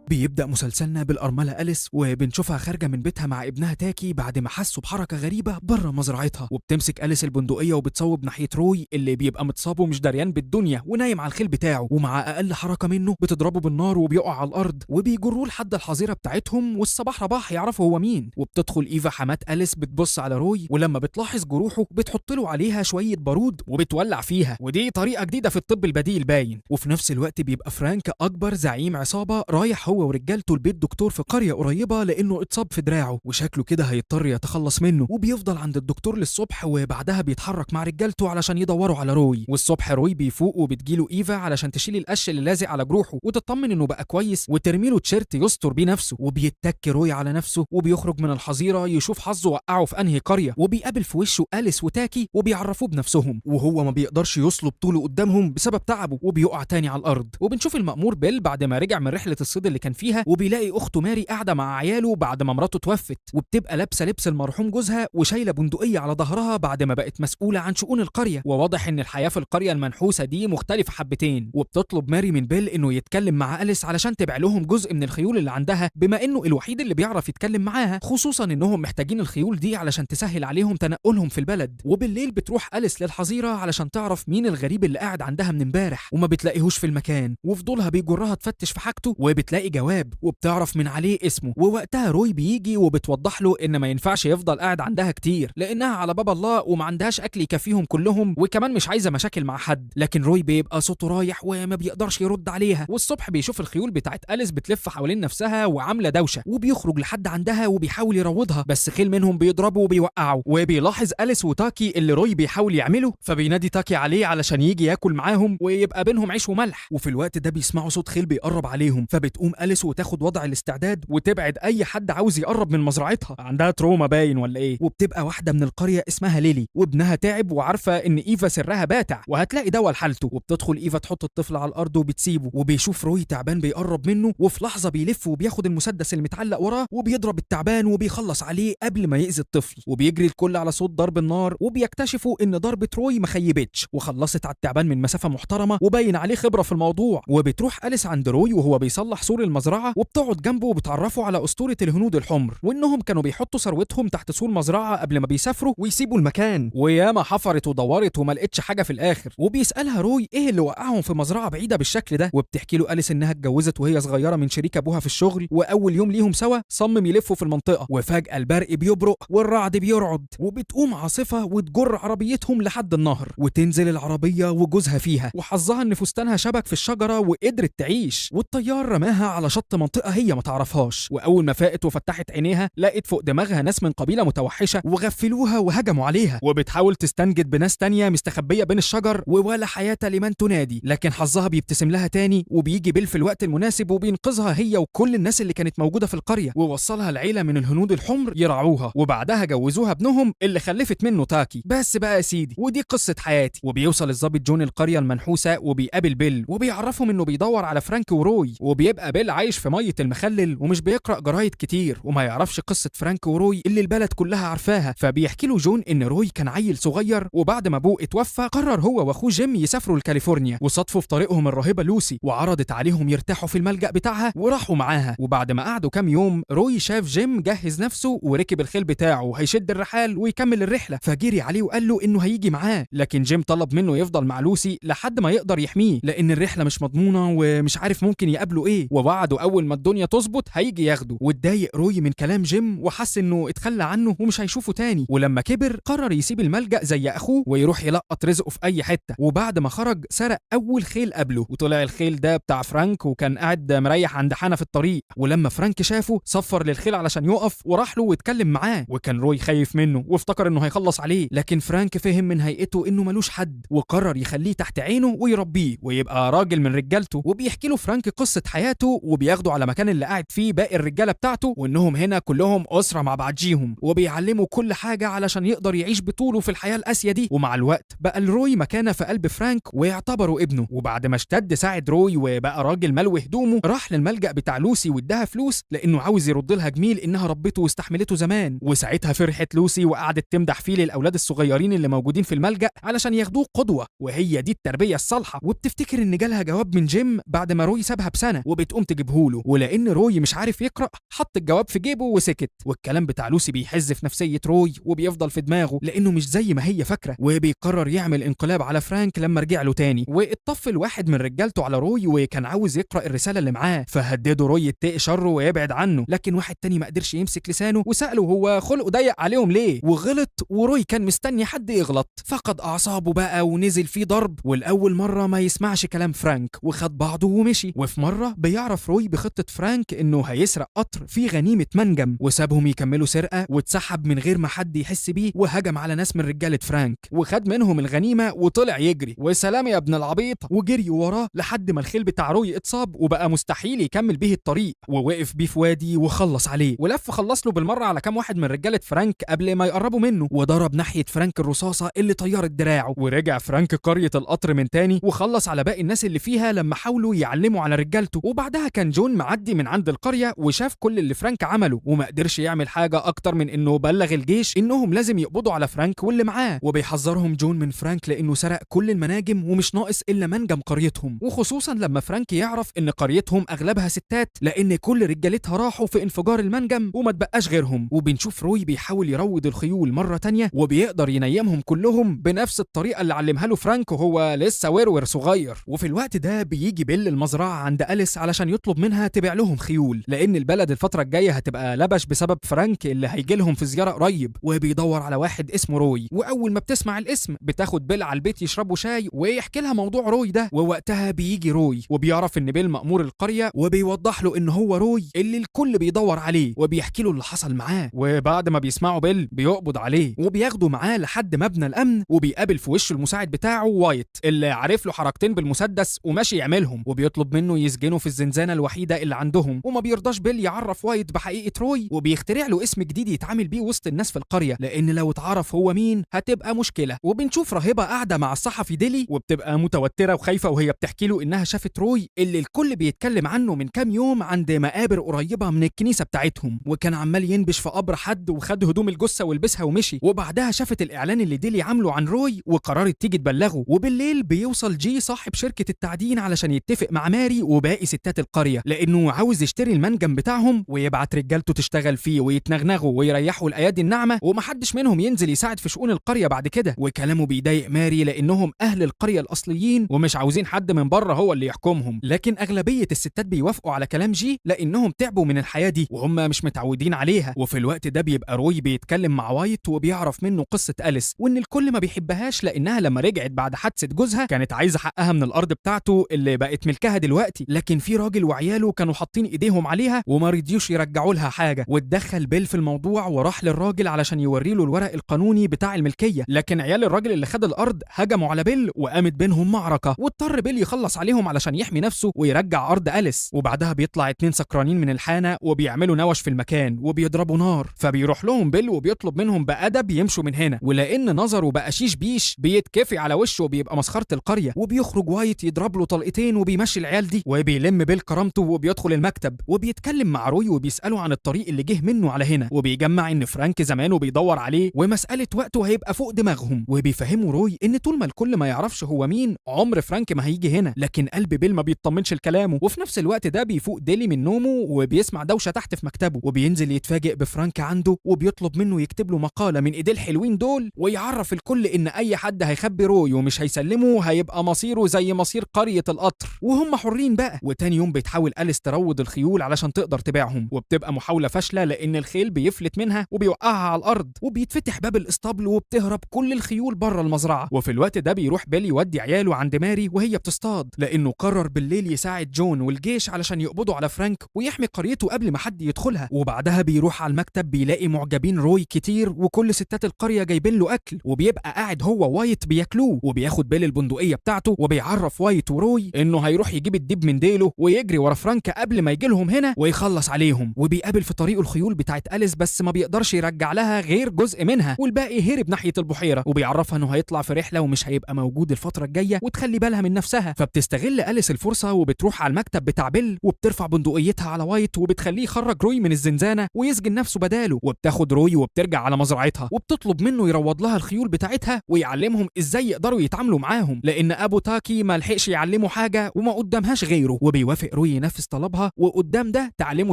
بيبدأ مسلسلنا بالأرملة أليس وبنشوفها خارجة من بيتها مع ابنها تاكي بعد ما حسوا بحركة غريبة بره مزرعتها. وبتمسك أليس البندقية وبتصوب ناحية روي اللي بيبقى متصاب ومش دريان بالدنيا ونايم على الخيل بتاعه، ومع أقل حركة منه بتضربه بالنار وبيقع على الأرض، وبيجروه لحد الحظيرة بتاعتهم والصباح رباح يعرفوا هو مين. وبتدخل إيفا حمات أليس بتبص على روي، ولما بتلاحظ جروحه بتحط له عليها شوية بارود وبتولع فيها، ودي طريقة جديدة في الطب البديل باين. وفي نفس الوقت بيبقى فرانك أكبر زعيم عصابة رايح هو هو ورجالته لبيت دكتور في قرية قريبة لأنه اتصاب في دراعه وشكله كده هيضطر يتخلص منه، وبيفضل عند الدكتور للصبح وبعدها بيتحرك مع رجالته علشان يدوروا على روي. والصبح روي بيفوق وبتجيله إيفا علشان تشيل القش اللي لازق على جروحه وتطمن إنه بقى كويس وترميله تيشيرت يستر بيه نفسه. وبيتك روي على نفسه وبيخرج من الحظيرة يشوف حظه وقعه في أنهي قرية، وبيقابل في وشه أليس وتاكي وبيعرفوه بنفسهم، وهو ما بيقدرش يصلب طوله قدامهم بسبب تعبه وبيقع تاني على الأرض. وبنشوف المأمور بيل بعد ما رجع من رحلة الصيد اللي كان فيها وبيلاقي أخته ماري قاعدة مع عياله بعد ما مراته توفت، وبتبقى لابسة لبس المرحوم جوزها وشايلة بندقية على ظهرها بعد ما بقت مسؤولة عن شؤون القرية. وواضح إن الحياة في القرية المنحوسة دي مختلفة حبتين. وبتطلب ماري من بيل إنه يتكلم مع أليس علشان تبيع لهم جزء من الخيول اللي عندها بما إنه الوحيد اللي بيعرف يتكلم معاها، خصوصا إنهم محتاجين الخيول دي علشان تسهل عليهم تنقلهم في البلد. وبالليل بتروح أليس للحظيرة علشان تعرف مين الغريب اللي قاعد عندها من امبارح وما بتلاقيهوش في المكان، وفضولها بيجرها تفتش في حاجته وبتلاقي جواب وبتعرف من عليه اسمه. ووقتها روي بيجي وبتوضح له ان ما ينفعش يفضل قاعد عندها كتير لانها على باب الله وما عندهاش اكل يكفيهم كلهم وكمان مش عايزه مشاكل مع حد. لكن روي بيبقى صوته رايح وما بيقدرش يرد عليها. والصبح بيشوف الخيول بتاعت أليس بتلف حوالين نفسها وعامله دوشه، وبيخرج لحد عندها وبيحاول يروضها بس خيل منهم بيضربوا وبيوقعوا. وبيلاحظ أليس وتاكي اللي روي بيحاول يعمله، فبينادي تاكي عليه علشان يجي ياكل معاهم ويبقى بينهم عيش وملح. وفي الوقت ده بيسمعوا صوت خيل بيقرب عليهم، فبتقوم أليس وتاخد وضع الاستعداد وتبعد اي حد عاوز يقرب من مزرعتها، عندها تروما باين ولا ايه. وبتبقى واحده من القريه اسمها ليلي وابنها تعب وعارفه ان ايفا سرها باتع وهتلاقي دواء لحالته، وبتدخل ايفا تحط الطفل على الارض وبتسيبه. وبيشوف روي تعبان بيقرب منه، وفي لحظه بيلف وبياخد المسدس المتعلق وراه وبيضرب التعبان وبيخلص عليه قبل ما يأذي الطفل. وبيجري الكل على صوت ضرب النار وبيكتشفوا ان ضربه روي ما خيبتش وخلصت على التعبان من مسافه محترمه وباين عليه خبره في الموضوع. وبتروح أليس عند روي وهو بيصلح سور المزرعه وبتقعد جنبه وبتعرفه على اسطوره الهنود الحمر وانهم كانوا بيحطوا ثروتهم تحت سور مزرعه قبل ما بيسافروا ويسيبوا المكان. وياما حفرت ودورت وما لقتش حاجه في الاخر. وبيسالها روي ايه اللي وقعهم في مزرعه بعيده بالشكل ده، وبتحكي له أليس انها اتجوزت وهي صغيره من شريك ابوها في الشغل، واول يوم ليهم سوا صمم يلفوا في المنطقه وفجاه البرق بيبرق والرعد بيرعد وبتقوم عاصفه وتجر عربيتهم لحد النهر وتنزل العربيه وجوزها فيها، وحظها ان فستانها شبك في الشجره وقدرت تعيش. والطيار رماها على شط منطقه هي ما تعرفهاش، واول ما فاقت وفتحت عينيها لقت فوق دماغها ناس من قبيله متوحشه وغفلوها وهجموا عليها، وبتحاول تستنجد بناس تانية مستخبيه بين الشجر ولا حياه لمن تنادي. لكن حظها بيبتسم لها تاني وبيجي بيل في الوقت المناسب وبينقذها هي وكل الناس اللي كانت موجوده في القريه، ووصلها العيله من الهنود الحمر يرعوها، وبعدها جوزوها ابنهم اللي خلفت منه تاكي. بس بقى يا سيدي ودي قصه حياتي. وبيوصل الضابط جون القريه المنحوسه وبيقابل بيل وبيعرفهم انه بيدور على فرانك وروي. وبيبقى بيل عايش في ميه المخلل ومش بيقرا جرايد كتير وما يعرفش قصه فرانك وروي اللي البلد كلها عارفاها. فبيحكي له جون ان روي كان عيل صغير وبعد ما ابوه اتوفى قرر هو واخوه جيم يسافروا لكاليفورنيا، وصادفوا في طريقهم الراهبه لوسي وعرضت عليهم يرتاحوا في الملجأ بتاعها وراحوا معاها. وبعد ما قعدوا كام يوم روي شاف جيم جهز نفسه وركب الخيل بتاعه هيشد الرحال ويكمل الرحله، فجري عليه وقال له انه هيجي معاه. لكن جيم طلب منه يفضل مع لوسي لحد ما يقدر يحميه لان الرحله مش مضمونه ومش عارف ممكن يقابله ايه، ووعده اول ما الدنيا تظبط هيجي ياخده. واتضايق روي من كلام جيم وحس انه اتخلى عنه ومش هيشوفه تاني. ولما كبر قرر يسيب الملجأ زي اخوه ويروح يلقط رزقه في اي حته. وبعد ما خرج سرق اول خيل قبله وطلع الخيل ده بتاع فرانك وكان قاعد مريح عند حنا في الطريق. ولما فرانك شافه صفر للخيل علشان يقف وراح له واتكلم معاه، وكان روي خايف منه وافتكر انه هيخلص عليه، لكن فرانك فهم من هيئته انه ملوش حد وقرر يخليه تحت عينه ويربيه ويبقى راجل من رجالته. وبيحكي له فرانك قصه حياته وبياخده على مكان اللي قاعد فيه باقي الرجاله بتاعته وانهم هنا كلهم اسره مع بعضيهم، وبيعلمه كل حاجه علشان يقدر يعيش بطوله في الحياه القاسيه دي. ومع الوقت بقى الروي مكانه في قلب فرانك ويعتبره ابنه. وبعد ما اشتد ساعد روي وبقى راجل ملوي هدومه راح للملجأ بتاع لوسي واداها فلوس لانه عاوز يرد لها جميل انها ربته واستحملته زمان. وساعتها فرحت لوسي وقعدت تمدح فيه للاولاد الصغيرين اللي موجودين في الملجأ علشان ياخدوه قدوه وهي دي التربيه الصالحه. وبتفتكر ان جالها جواب من جيم بعد ما روي سابها بسنه وبتقوم تجيبهوله، ولان روي مش عارف يقرا حط الجواب في جيبه وسكت. والكلام بتاع لوسي بيحز في نفسيه روي وبيفضل في دماغه لانه مش زي ما هي فاكره، وبيقرر يعمل انقلاب على فرانك لما رجع له تاني. واتطفل واحد من رجالته على روي وكان عاوز يقرا الرساله اللي معاه، فهدده روي يتقي شره ويبعد عنه. لكن واحد تاني ما قدرش يمسك لسانه وساله هو خلقه ضيق عليهم ليه، وغلط. وروي كان مستني حد يغلط فقد اعصابه بقى ونزل فيه ضرب، والاول مره ما يسمعش كلام فرانك وخد بعضه ومشي. وفي مره بيعرف عرف روي بخطة فرانك إنه هيسرق قطر فيه غنيمة منجم، وسابهم يكملوا سرقة واتسحب من غير ما حد يحس بيه، وهجم على ناس من رجالة فرانك وخد منهم الغنيمة وطلع يجري، وسلام يا ابن العبيط، وجري وراه لحد ما الخيل بتاع روي اتصاب وبقى مستحيل يكمل بيه الطريق، ووقف بيه في وادي وخلص عليه، ولف خلص له بالمرة على كام واحد من رجالة فرانك قبل ما يقربوا منه، وضرب ناحية فرانك الرصاصة اللي طيرت دراعه، ورجع فرانك قرية القطر من تاني وخلص على باقي الناس اللي فيها لما حاولوا يعلموا على رجالته. وبعدها كان جون معدي من عند القرية وشاف كل اللي فرانك عمله، وما قدرش يعمل حاجة أكتر من إنه بلغ الجيش إنهم لازم يقبضوا على فرانك واللي معاه، وبيحذرهم جون من فرانك لأنه سرق كل المناجم ومش ناقص إلا منجم قريتهم، وخصوصا لما فرانك يعرف إن قريتهم أغلبها ستات لأن كل رجالتها راحوا في انفجار المنجم وما تبقاش غيرهم. وبنشوف روي بيحاول يروض الخيول مرة تانية وبيقدر ينيمهم كلهم بنفس الطريقة اللي علمها له فرانك وهو لسه ورور صغير. وفي الوقت ده بيجي بيل المزرعة عند أليس علشان يطلب منها تبيع لهم خيول، لأن البلد الفترة الجاية هتبقى لبش بسبب فرانك اللي هيجي لهم في زيارة قريب، وبيدور على واحد اسمه روي. وأول ما بتسمع الاسم بتاخد بيل على البيت يشربوا شاي ويحكي لها موضوع روي ده، ووقتها بيجي روي وبيعرف إن بيل مأمور القرية وبيوضح له إن هو روي اللي الكل بيدور عليه، وبيحكي له اللي حصل معاه. وبعد ما بيسمعوا بيل بيقبض عليه وبياخده معاه لحد مبنى الأمن، وبيقابل في وشه المساعد بتاعه وايت اللي عارف له حركتين بالمسدس وماشي يعملهم، وبيطلب منه يسجنه في الزنزانة الوحيدة اللي عندهم. وما بيرضاش بيل يعرف وايت بحقيقة روي، وبيخترع له اسم جديد يتعامل بيه وسط الناس في القرية، لأن لو اتعرف هو مين هتبقى مشكلة. وبنشوف راهبة قاعدة مع الصحفي ديلي وبتبقى متوترة وخايفة وهي بتحكي له إنها شافت روي اللي الكل بيتكلم عنه من كام يوم عند مقابر قريبة من الكنيسة بتاعتهم، وكان عمال ينبش في قبر حد وخد هدوم الجثة ولبسها ومشي. وبعدها شافت الإعلان اللي ديلي عامله عن روي وقررت تيجي تبلغه. وبالليل بيوصل جي صاحب شركة التعدين علشان يتفق مع ماري وباقي ستات القرية لأنه عاوز يشتري المنجم بتاعهم ويبعت رجالته تشتغل فيه ويتنغنغوا ويريحوا الأيادي الناعمة، ومحدش منهم ينزل يساعد في شؤون القرية بعد كده. وكلامه بيضايق ماري لأنهم أهل القرية الأصليين ومش عاوزين حد من بره هو اللي يحكمهم، لكن أغلبية الستات بيوافقوا على كلام جي لأنهم تعبوا من الحياة دي وهم مش متعودين عليها. وفي الوقت ده بيبقى روي بيتكلم مع وايت وبيعرف منه قصة أليس، وإن الكل ما بيحبهاش لأنها لما رجعت بعد حادثة جوزها كانت عايزة حقها من الأرض بتاعته اللي بقت ملكها دلوقتي، لكن في راجل وعياله كانوا حاطين إيديهم عليها وما رضيوش يرجعوا لها حاجة. واتدخل بيل في الموضوع وراح للراجل علشان يوري له الورق القانوني بتاع الملكية، لكن عيال الراجل اللي خد الأرض هجموا على بيل وقامت بينهم معركة، واضطر بيل يخلص عليهم علشان يحمي نفسه ويرجع أرض أليس. وبعدها بيطلع 2 سكرانين من الحانة وبيعملوا نوش في المكان وبيضربوا نار، فبيروح لهم بيل وبيطلب منهم بأدب يمشوا من هنا، ولأن نظره بقى شيش بيش بيتكفي على وشه وبيبقى مسخرة القرية. وبيخرج وايت يضرب له طلقتين وبيمشي العيال دي، وبيلم بيل كرامته وبيدخل المكتب وبيتكلم مع روي وبيسأله عن الطريق اللي جه منه على هنا، وبيجمع ان فرانك زمانه بيدور عليه ومسألة وقته هيبقى فوق دماغهم. وبيفهموا روي ان طول ما الكل ما يعرفش هو مين عمر فرانك ما هيجي هنا، لكن قلب بيل ما بيطمنش لكلامه. وفي نفس الوقت ده بيفوق ديلي من نومه وبيسمع دوشة تحت في مكتبه، وبينزل يتفاجئ بفرانك عنده وبيطلب منه يكتب له مقالة من ايديه الحلوين دول ويعرف الكل ان اي حد هيخبي روي ومش هيسلمه هيبقى مصيره زي مصير قرية القطر وهم حرين بقى. وتاني يوم بتحاول أليس تروض الخيول علشان تقدر تبيعهم، وبتبقى محاولة فاشلة لان الخيل بيفلت منها وبيوقعها على الارض، وبيتفتح باب الاسطبل وبتهرب كل الخيول بره المزرعة. وفي الوقت ده بيروح بيل يودي عياله عند ماري وهي بتصطاد، لانه قرر بالليل يساعد جون والجيش علشان يقبضوا على فرانك ويحمي قريته قبل ما حد يدخلها. وبعدها بيروح على المكتب بيلاقي معجبين روي كتير وكل ستات القرية جايبين له اكل، وبيبقى قاعد هو وايت بياكلوه، وبياخد بيل البندقية بتاعته وبيعرف وايت وروي انه هيروح يجيب الدب من ديله ويجري ورا فرانك قبل ما يجي لهم هنا ويخلص عليهم. وبيقابل في طريقه الخيول بتاعت أليس بس ما بيقدرش يرجع لها غير جزء منها، والباقي هرب ناحية البحيرة، وبيعرفها انه هيطلع في رحلة ومش هيبقى موجود الفترة الجاية وتخلي بالها من نفسها. فبتستغل أليس الفرصة وبتروح على المكتب بتاع بيل وبترفع بندقيتها على وايت وبتخليه يخرج روي من الزنزانة ويسجن نفسه بداله، وبتاخد روي وبترجع على مزرعتها وبتطلب منه يروض لها الخيول بتاعتها ويعلمهم ازاي يقدروا يتعاملوا معاهم، لان ابو تاكي ما لحقش يعلمه حاجة وما قدامهاش غيره. وبيوافق روي ينفذ طلبها، وقدام ده تعلمه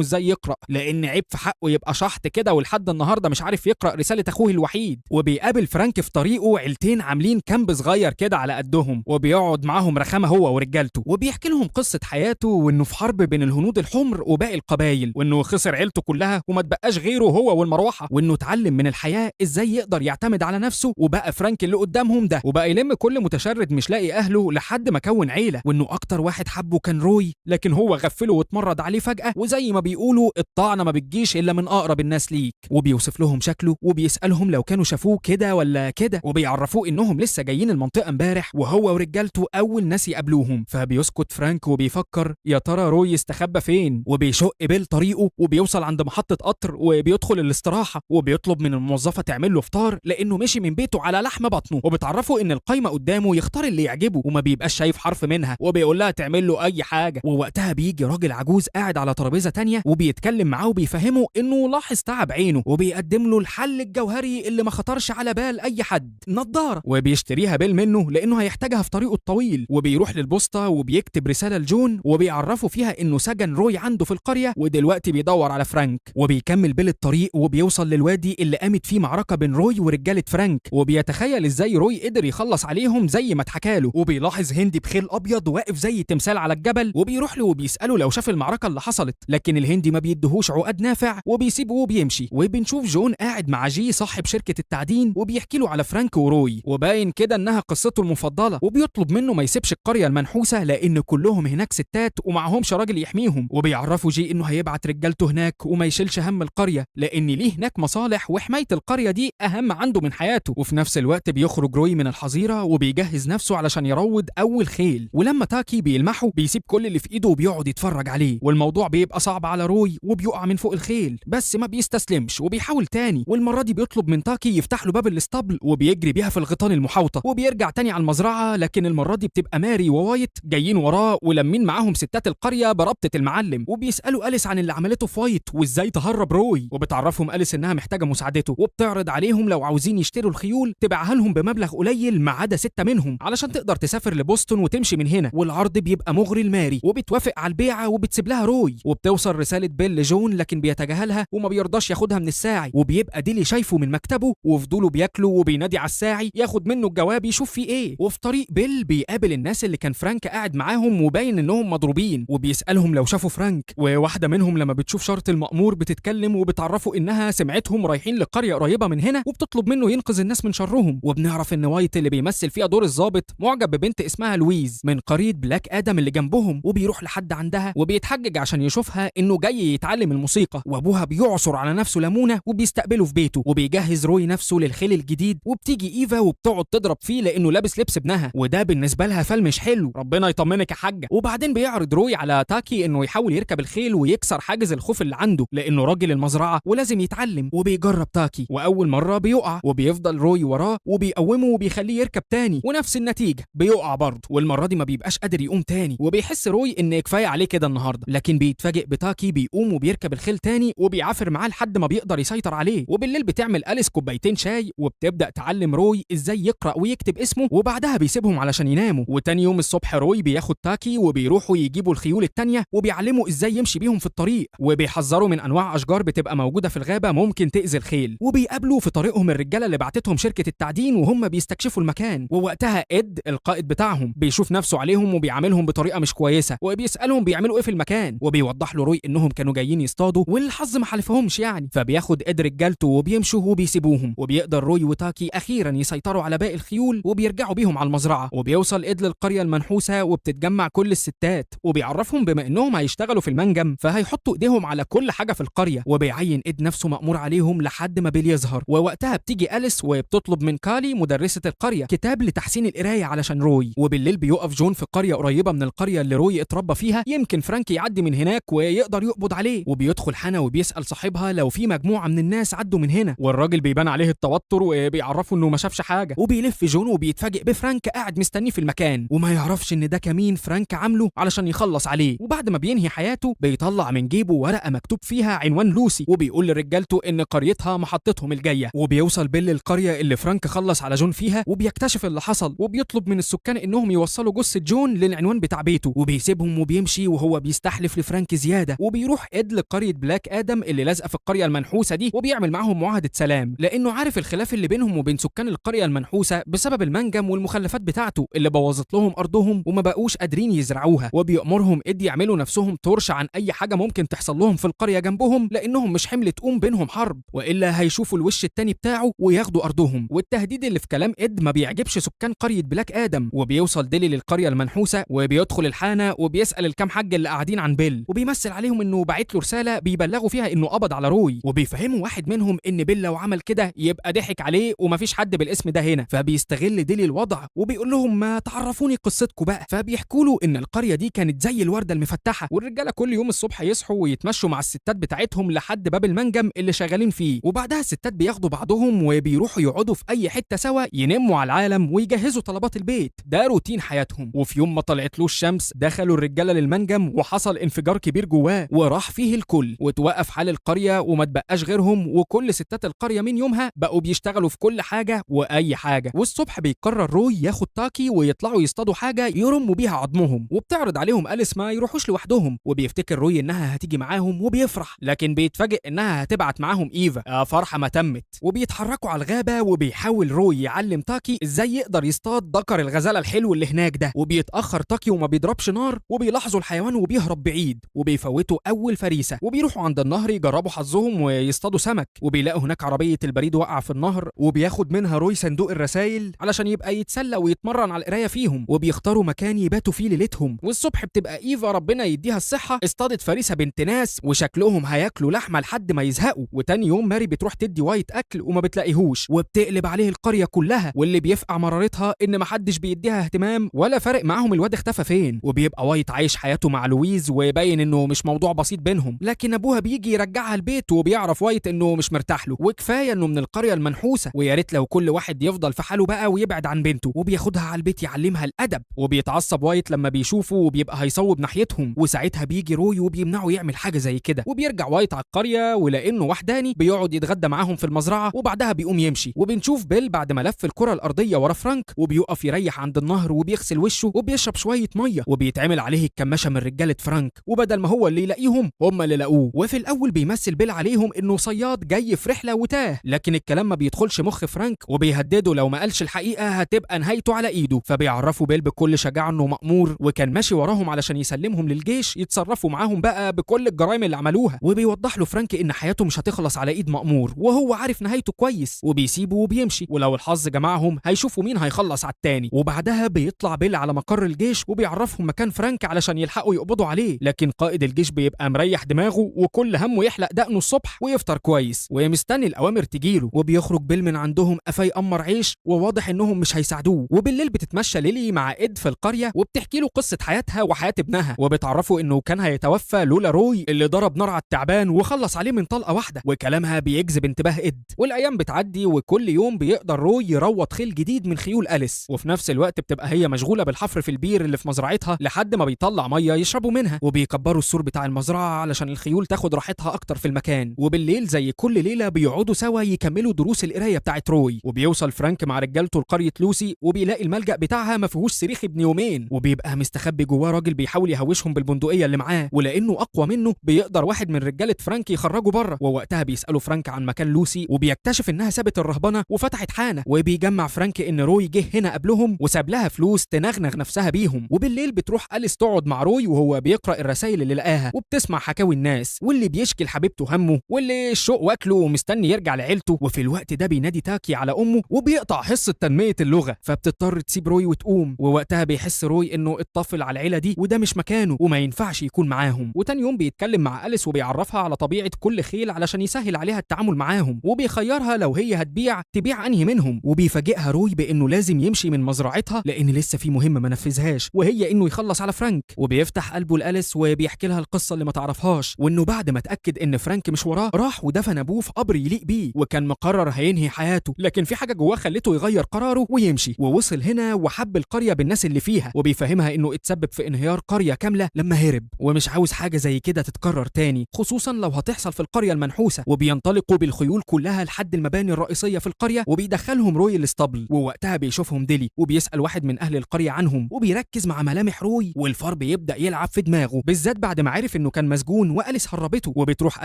ازاي يقرأ لان عيب في حقه يبقى شحط كده ولحد النهارده مش عارف يقرأ رسالة اخوه الوحيد. وبيقابل فرانك في طريقه عيلتين عاملين كامب صغير كده على قدهم، وبيقعد معاهم رخامة هو ورجالته وبيحكي لهم قصة حياته وانه في حرب بين الهنود الحمر وباقي القبايل، وانه خسر عيلته كلها وما تبقاش غيره هو والمروحة، وانه اتعلم من الحياة ازاي يقدر يعتمد على نفسه. وبقى فرانك اللي قدامهم ده وبقى يلم كل متشرد مش لاقي اهله لحد ما كون عيلة، وانه اكتر واحد حبه كان روي، لكن هو هو غفله واتمرد عليه فجأة، وزي ما بيقولوا الطعنة ما بتجيش إلا من أقرب الناس ليك. وبيوصف لهم شكله وبيسألهم لو كانوا شافوه كده ولا كده، وبيعرفوه إنهم لسه جايين المنطقة امبارح وهو ورجالته أول ناس يقابلوهم. فبيسكت فرانك وبيفكر يا ترى روي استخبى فين، وبيشق بيل طريقه وبيوصل عند محطة قطر وبيدخل الاستراحة وبيطلب من الموظفة تعمل له فطار لأنه مشي من بيته على لحم بطنه، وبتعرفه إن القايمة قدامه يختار اللي يعجبه وما بيبقاش شايف حرف منها، وبيقول لها تعمل له أي حاجة. ووقتها بيجي راجل عجوز قاعد على ترابيزة تانية وبيتكلم معاه وبيفهمه إنه لاحظ تعب عينه، وبيقدم له الحل الجوهري اللي ما خطرش على بال أي حد، نظارة، وبيشتريها بيل منه لأنه هيحتاجها في طريقه الطويل. وبيروح للبوسطة وبيكتب رسالة لجون وبيعرفه فيها إنه سجن روي عنده في القرية ودلوقتي بيدور على فرانك. وبيكمل بيل الطريق وبيوصل للوادي اللي قامت فيه معركة بين روي ورجالة فرانك، وبيتخيل ازاي روي قدر يخلص عليهم زي ما اتحكاله. وبيلاحظ هندي بخيل ابيض واقف زي تمثال على الجبل، وبيروح له وبيسأله لو شاف المعركة اللي حصلت، لكن الهندي ما بيدهوش عقد نافع وبيسيبه وبيمشي. وبنشوف جون قاعد مع جي صاحب شركة التعدين وبيحكي له على فرانك وروي، وباين كده انها قصته المفضلة، وبيطلب منه ما يسيبش القرية المنحوسة لان كلهم هناك ستات ومعهمش راجل يحميهم. وبيعرفوا جي انه هيبعت رجالته هناك وما يشيلش هم القرية لان ليه هناك مصالح وحماية القرية دي اهم عنده من حياته. وفي نفس الوقت بيخرج روي من الحظيرة وبيجهز نفسه علشان يروض اول خيل، ولما تاكي بيلمحه بيسيب كل اللي في ايده وبيقعد يتفرج عليه. والموضوع بيبقى صعب على روي وبيقع من فوق الخيل، بس ما بيستسلمش وبيحاول تاني، والمرة دي بيطلب من تاكي يفتح له باب الاسطبل وبيجري بيها في الغيطان المحاوطة، وبيرجع تاني على المزرعة. لكن المرة دي بتبقى ماري ووايت جايين وراه ولمين معاهم ستات القرية بربطة المعلم، وبيسألوا أليس عن اللي عملته في وايت وازاي تهرب روي، وبتعرفهم أليس انها محتاجة مساعدته، وبتعرض عليهم لو عاوزين يشتروا الخيول تبيعها لهم بمبلغ قليل ما عدا 6 منهم علشان تقدر تسافر لبوسطن وتمشي من هنا. والعرض بيبقى مغري لماري وبتوافق على البيعة وبتسيب لها روي. وبتوصل رسالة بيل لجون لكن بيتجاهلها وما بيرضاش ياخدها من الساعي، وبيبقى ديلي شايفه من مكتبه وفضوله بياكله وبينادي على الساعي ياخد منه الجواب يشوف فيه ايه. وفي طريق بيل بيقابل الناس اللي كان فرانك قاعد معاهم وباين انهم مضروبين، وبيسألهم لو شافوا فرانك، وواحدة منهم لما بتشوف شرط المأمور بتتكلم وبتعرفه انها سمعتهم رايحين لقرية قريبة من هنا وبتطلب منه ينقذ الناس من شرهم. وبنعرف ان وايت اللي بيمثل فيها دور الضابط معجب ببنت اسمها لويز من قرية بلاك آدم اللي جنبهم، وبيروح لحد عندها وبيتحجج عشان يشوفها انه جاي يتعلم الموسيقى. وابوها بيعصر على نفسه ليمونة وبيستقبله في بيته، وبيجهز روي نفسه للخيل الجديد. وبتيجي ايفا وبتقعد تضرب فيه لانه لابس لبس ابنها، وده بالنسبة لها فال مش حلو، ربنا يطمنك يا حاجة. وبعدين بيعرض روي على تاكي انه يحاول يركب الخيل ويكسر حاجز الخوف اللي عنده لانه راجل المزرعة ولازم يتعلم. وبيجرب تاكي واول مرة بيقع، وبيفضل روي وراه وبيقومه وبيخليه يركب تاني، ونفس النتيجة بيقع برضه، والمرة دي ما بيبقاش قادر يقوم تاني. وبيحس روي ان كفاية عليه كده النهاردة، لكن بيتفاجئ بتاكي بيقوم وبيركب الخيل تاني وبيعافر معاه لحد ما بيقدر يسيطر عليه. وبالليل بتعمل أليس كوبايتين شاي وبتبدأ تعلم روي ازاي يقرأ ويكتب اسمه، وبعدها بيسيبهم علشان يناموا. وتاني يوم الصبح روي بياخد تاكي وبيروحوا يجيبوا الخيول التانية وبيعلموا ازاي يمشي بيهم في الطريق، وبيحذروا من انواع اشجار بتبقى موجودة في الغابة ممكن تأذي الخيل. وبيقابلوا في طريقهم الرجالة اللي بعتتهم شركة التعدين وهم بيستكشفوا المكان، ووقتها إد القائد بتاعهم بيشوف نفسه عليهم وبيعاملهم بطريقة مش كويسة، وبيسألهم بيعملوا ايه في المكان، وبيوضح له روي انهم كانوا جايين يصطادوا والحظ ما حالفهمش يعني. فبياخد إد رجالته وبيمشوا وبيسيبوهم، وبيقدر روي وتاكي اخيرا يسيطروا على باقي الخيول وبيرجعوا بيهم على المزرعة. وبيوصل إد للقرية المنحوسة وبتتجمع كل الستات، وبيعرفهم بما انهم هيشتغلوا في المنجم فهيحطوا ايديهم على كل حاجة في القرية، وبيعين إد نفسه مأمور عليهم لحد ما بيل يظهر. ووقتها بتيجي أليس وبتطلب من كالي مدرسة القرية كتاب لتحسين القراية علشان روي. وبالليل بيقف جون في قرية قريبة من القرية اللي روي اتربى فيها، يمكن فرانك يعدي من هناك ويقدر يقبض عليه. وبيدخل حنا وبيسأل صاحبها لو في مجموعة من الناس عدوا من هنا، والراجل بيبان عليه التوتر وبيعرفه انه ما شافش حاجة. وبيلف جون وبيتفاجئ بفرانك قاعد مستنيه في المكان، وما يعرفش ان ده كمين فرانك عامله علشان يخلص عليه. وبعد ما بينهي حياته بيطلع من جيبه ورقة مكتوب فيها عنوان لوسي، وبيقول لرجالته ان قريتها محطتهم الجاية. وبيوصل بيل القرية اللي فرانك خلص على جون فيها وبيكتشف اللي حصل، وبيطلب من السكان انهم يوصلوا جثة جون للعنوان بتاع بيته، وبيسيبهم وبيمشي وهو بيستحلف لفرانك زيادة. وبيروح إد لقرية بلاك آدم اللي لازقة في القرية المنحوسة دي، وبيعمل معاهم معاهدة سلام لانه عارف الخلاف اللي بينهم وبين سكان القرية المنحوسة بسبب المنجم والمخلفات بتاعته اللي بوظت لهم ارضهم وما بقوش قادرين يزرعوها. وبيأمرهم إد يعملوا نفسهم ترش عن اي حاجة ممكن تحصل لهم في القرية جنبهم لانهم مش حمل تقوم بينهم حرب، والا هيشوفوا الوش التاني بتاعه وياخدوا ارضهم. والتهديد اللي في كلام إد ما بيعجبش سكان قرية بلاك آدم. وبيوصل ديلي للقرية المنحوسة وبيدخل الحانة وبيسأل بيسأل الكام حاج اللي قاعدين عن بيل وبيمثل عليهم انه باعت له رسالة بيبلغوا فيها انه قبض على روي، وبيفهموا واحد منهم ان بيل لو عمل كده يبقى ضحك عليه ومفيش حد بالاسم ده هنا، فبيستغل ديلي الوضع وبيقول لهم ما تعرفوني قصتكم بقى. فبيحكوا له ان القرية دي كانت زي الوردة المفتحة، والرجالة كل يوم الصبح يصحوا ويتمشوا مع الستات بتاعتهم لحد باب المنجم اللي شغالين فيه، وبعدها الستات بياخدوا بعضهم وبيروحوا يقعدوا في اي حتة سوا ينموا على العالم ويجهزوا طلبات البيت. ده روتين حياتهم. وفي يوم ما طلعتلوش الشمس دخلوا الرجالة للمنجم وحصل انفجار كبير جواه وراح فيه الكل، وتوقف حال القرية وما تبقاش غيرهم، وكل ستات القرية من يومها بقوا بيشتغلوا في كل حاجة واي حاجة. والصبح بيقرر روي ياخد تاكي ويطلعوا يصطادوا حاجة يرموا بيها عظمهم، وبتعرض عليهم أليس ما يروحوش لوحدهم، وبيفتكر روي انها هتيجي معاهم وبيفرح، لكن بيتفاجئ انها هتبعت معاهم ايفا. فرحة ما تمت. وبيتحركوا على الغابة وبيحاول روي يعلم تاكي ازاي يقدر يصطاد ذكر الغزالة الحلو اللي هناك ده، وبيتأخر تاكي وما بيضربش نار، وبيلاحظوا الحيوان وبيهرب بعيد، وبيفوتوا اول فريسة، وبيروحوا عند النهر يجربوا حظهم ويصطادوا سمك، وبيلاقوا هناك عربية البريد وقع في النهر، وبياخد منها روي صندوق الرسايل علشان يبقى يتسلى ويتمرن على القراية فيهم، وبيختاروا مكان يباتوا فيه ليلتهم. والصبح بتبقى ايفا ربنا يديها الصحة اصطادت فريسة بنت ناس وشكلهم هياكلوا لحمة لحد ما يزهقوا. وتاني يوم ماري بتروح تدي وايت اكل وما بتلاقيهوش، وبتقلب عليه القرية كلها، واللي بيفقع مرارتها ان محدش بيديها اهتمام ولا فارق معاهم الواد اختفى فين. وبيبقى وايت عايش حياته مع لويز وباين انه مش موضوع بسيط بينهم، لكن ابوها بيجي يرجعها البيت وبيعرف وايت انه مش مرتاح له، وكفايه انه من القريه المنحوسه، ويا ريت لو كل واحد يفضل في حاله بقى ويبعد عن بنته. وبياخدها على البيت يعلمها الادب، وبيتعصب وايت لما بيشوفه وبيبقى هيصوب ناحيتهم، وساعتها بيجي روي وبيمنعه يعمل حاجه زي كده. وبيرجع وايت على القريه ولانه وحداني بيقعد يتغدى معاهم في المزرعه، وبعدها بيقوم يمشي. وبنشوف بيل بعد ما لف الكره الارضيه ورا فرانك وبيقف يريح عند النهر وبيغسل وشه وبيشرب شويه ميه، وبيتعمل عليه الكماشه من رجاله فرانك، وبدل ما هو اللي يلاقيهم هم اللي لاقوه. وفي الاول بيمثل بيل عليهم انه صياد جاي في رحله وتاه، لكن الكلام ما بيدخلش مخ فرانك، وبيهدده لو ما قالش الحقيقه هتبقى نهايته على ايده. فبيعرفوا بيل بكل شجاعه انه مأمور وكان ماشي وراهم علشان يسلمهم للجيش يتصرفوا معاهم بقى بكل الجرائم اللي عملوها. وبيوضح له فرانك ان حياته مش هتخلص على ايد مأمور، وهو عارف نهايته كويس، وبيسيبه وبيمشي، ولو الحظ جمعهم هيشوفوا مين هيخلص على التاني. وبعدها بيطلع بيل على مقر الجيش وبيعرفهم مكان فرانك علشان يلحقوا يقبضوا عليه، لكن قائد الجيش بيبقى مريح دماغه وكل همه يحلق دقنه الصبح ويفطر كويس ومستني الاوامر تجيله. وبيخرج بيل من عندهم قفا يقمر عيش، وواضح انهم مش هيساعدوه. وبالليل بتتمشى ليلي مع اد في القريه وبتحكي له قصه حياتها وحياه ابنها، وبتعرفه انه كان هيتوفى لولا روي اللي ضرب نار على التعبان وخلص عليه من طلقه واحده، وكلامها بيجذب انتباه اد. والايام بتعدي وكل يوم بيقدر روي يروض خيل جديد من خيول أليس، وفي نفس الوقت بتبقى هي مشغوله بالحفر في البير اللي في مزرعتها لحد ما بيطلع ميه يشربوا منها. وبيكبروا السور بتاع المزرعه علشان الخيول تاخد راحتها اكتر في المكان. وبالليل زي كل ليله بيقعدوا سوا يكملوا دروس القرايه بتاعت روي. وبيوصل فرانك مع رجالته لقريه لوسي وبيلاقي الملجأ بتاعها ما فيهوش صريخ ابن يومين، وبيبقى مستخبي جواه راجل بيحاول يهوشهم بالبندقيه اللي معاه، ولانه اقوى منه بيقدر واحد من رجاله فرانك يخرجه بره. ووقتها بيسالوا فرانك عن مكان لوسي وبيكتشف انها سابت الرهبنه وفتحت حانه، وبيجمع فرانك ان روي جه هنا قبلهم وساب لها فلوس تنغنغ نفسها بيهم. وبالليل بتروح أليس تقعد مع روي وهو بيقرأ الرسائل اللي لقاها وبتسمع حكاوي الناس، واللي بيشكي لحبيبته همه، واللي الشوق واكله ومستني يرجع لعيلته. وفي الوقت ده بينادي تاكي على امه وبيقطع حصه تنميه اللغه، فبتضطر تسيب روي وتقوم. ووقتها بيحس روي انه اتطفل على العيله دي وده مش مكانه وما ينفعش يكون معاهم. وتاني يوم بيتكلم مع أليس وبيعرفها على طبيعه كل خيل علشان يسهل عليها التعامل معاهم، وبيخيرها لو هي هتبيع تبيع انهي منهم. وبيفاجئها روي بانه لازم يمشي من مزرعتها لان لسه في مهمه ما نفذهاش، وهي انه يخلص على فرانك. وبيفتح قلبه لأليس وبيحكي لها القصه اللي ما تعرفهاش، وانه بعد ما اتاكد ان فرانك مش وراه راح ودفن ابوه في قبر يليق بيه، وكان مقرر هينهي حياته، لكن في حاجه جواه خلته يغير قراره ويمشي. ووصل هنا وحب القريه بالناس اللي فيها، وبيفهمها انه اتسبب في انهيار قريه كامله لما هرب، ومش عاوز حاجه زي كده تتكرر تاني، خصوصا لو هتحصل في القريه المنحوسه. وبينطلقوا بالخيول كلها لحد المباني الرئيسيه في القريه، وبيدخلهم روي الاسطبل. ووقتها بيشوفهم ديلي وبيسال واحد من اهل القريه عنهم، وبيركز مع ملامح روي والفار بيبدا يلعب في دماغه، بالذات بعد ما عرف انه كان مسجون وأليس هربته. وبتروح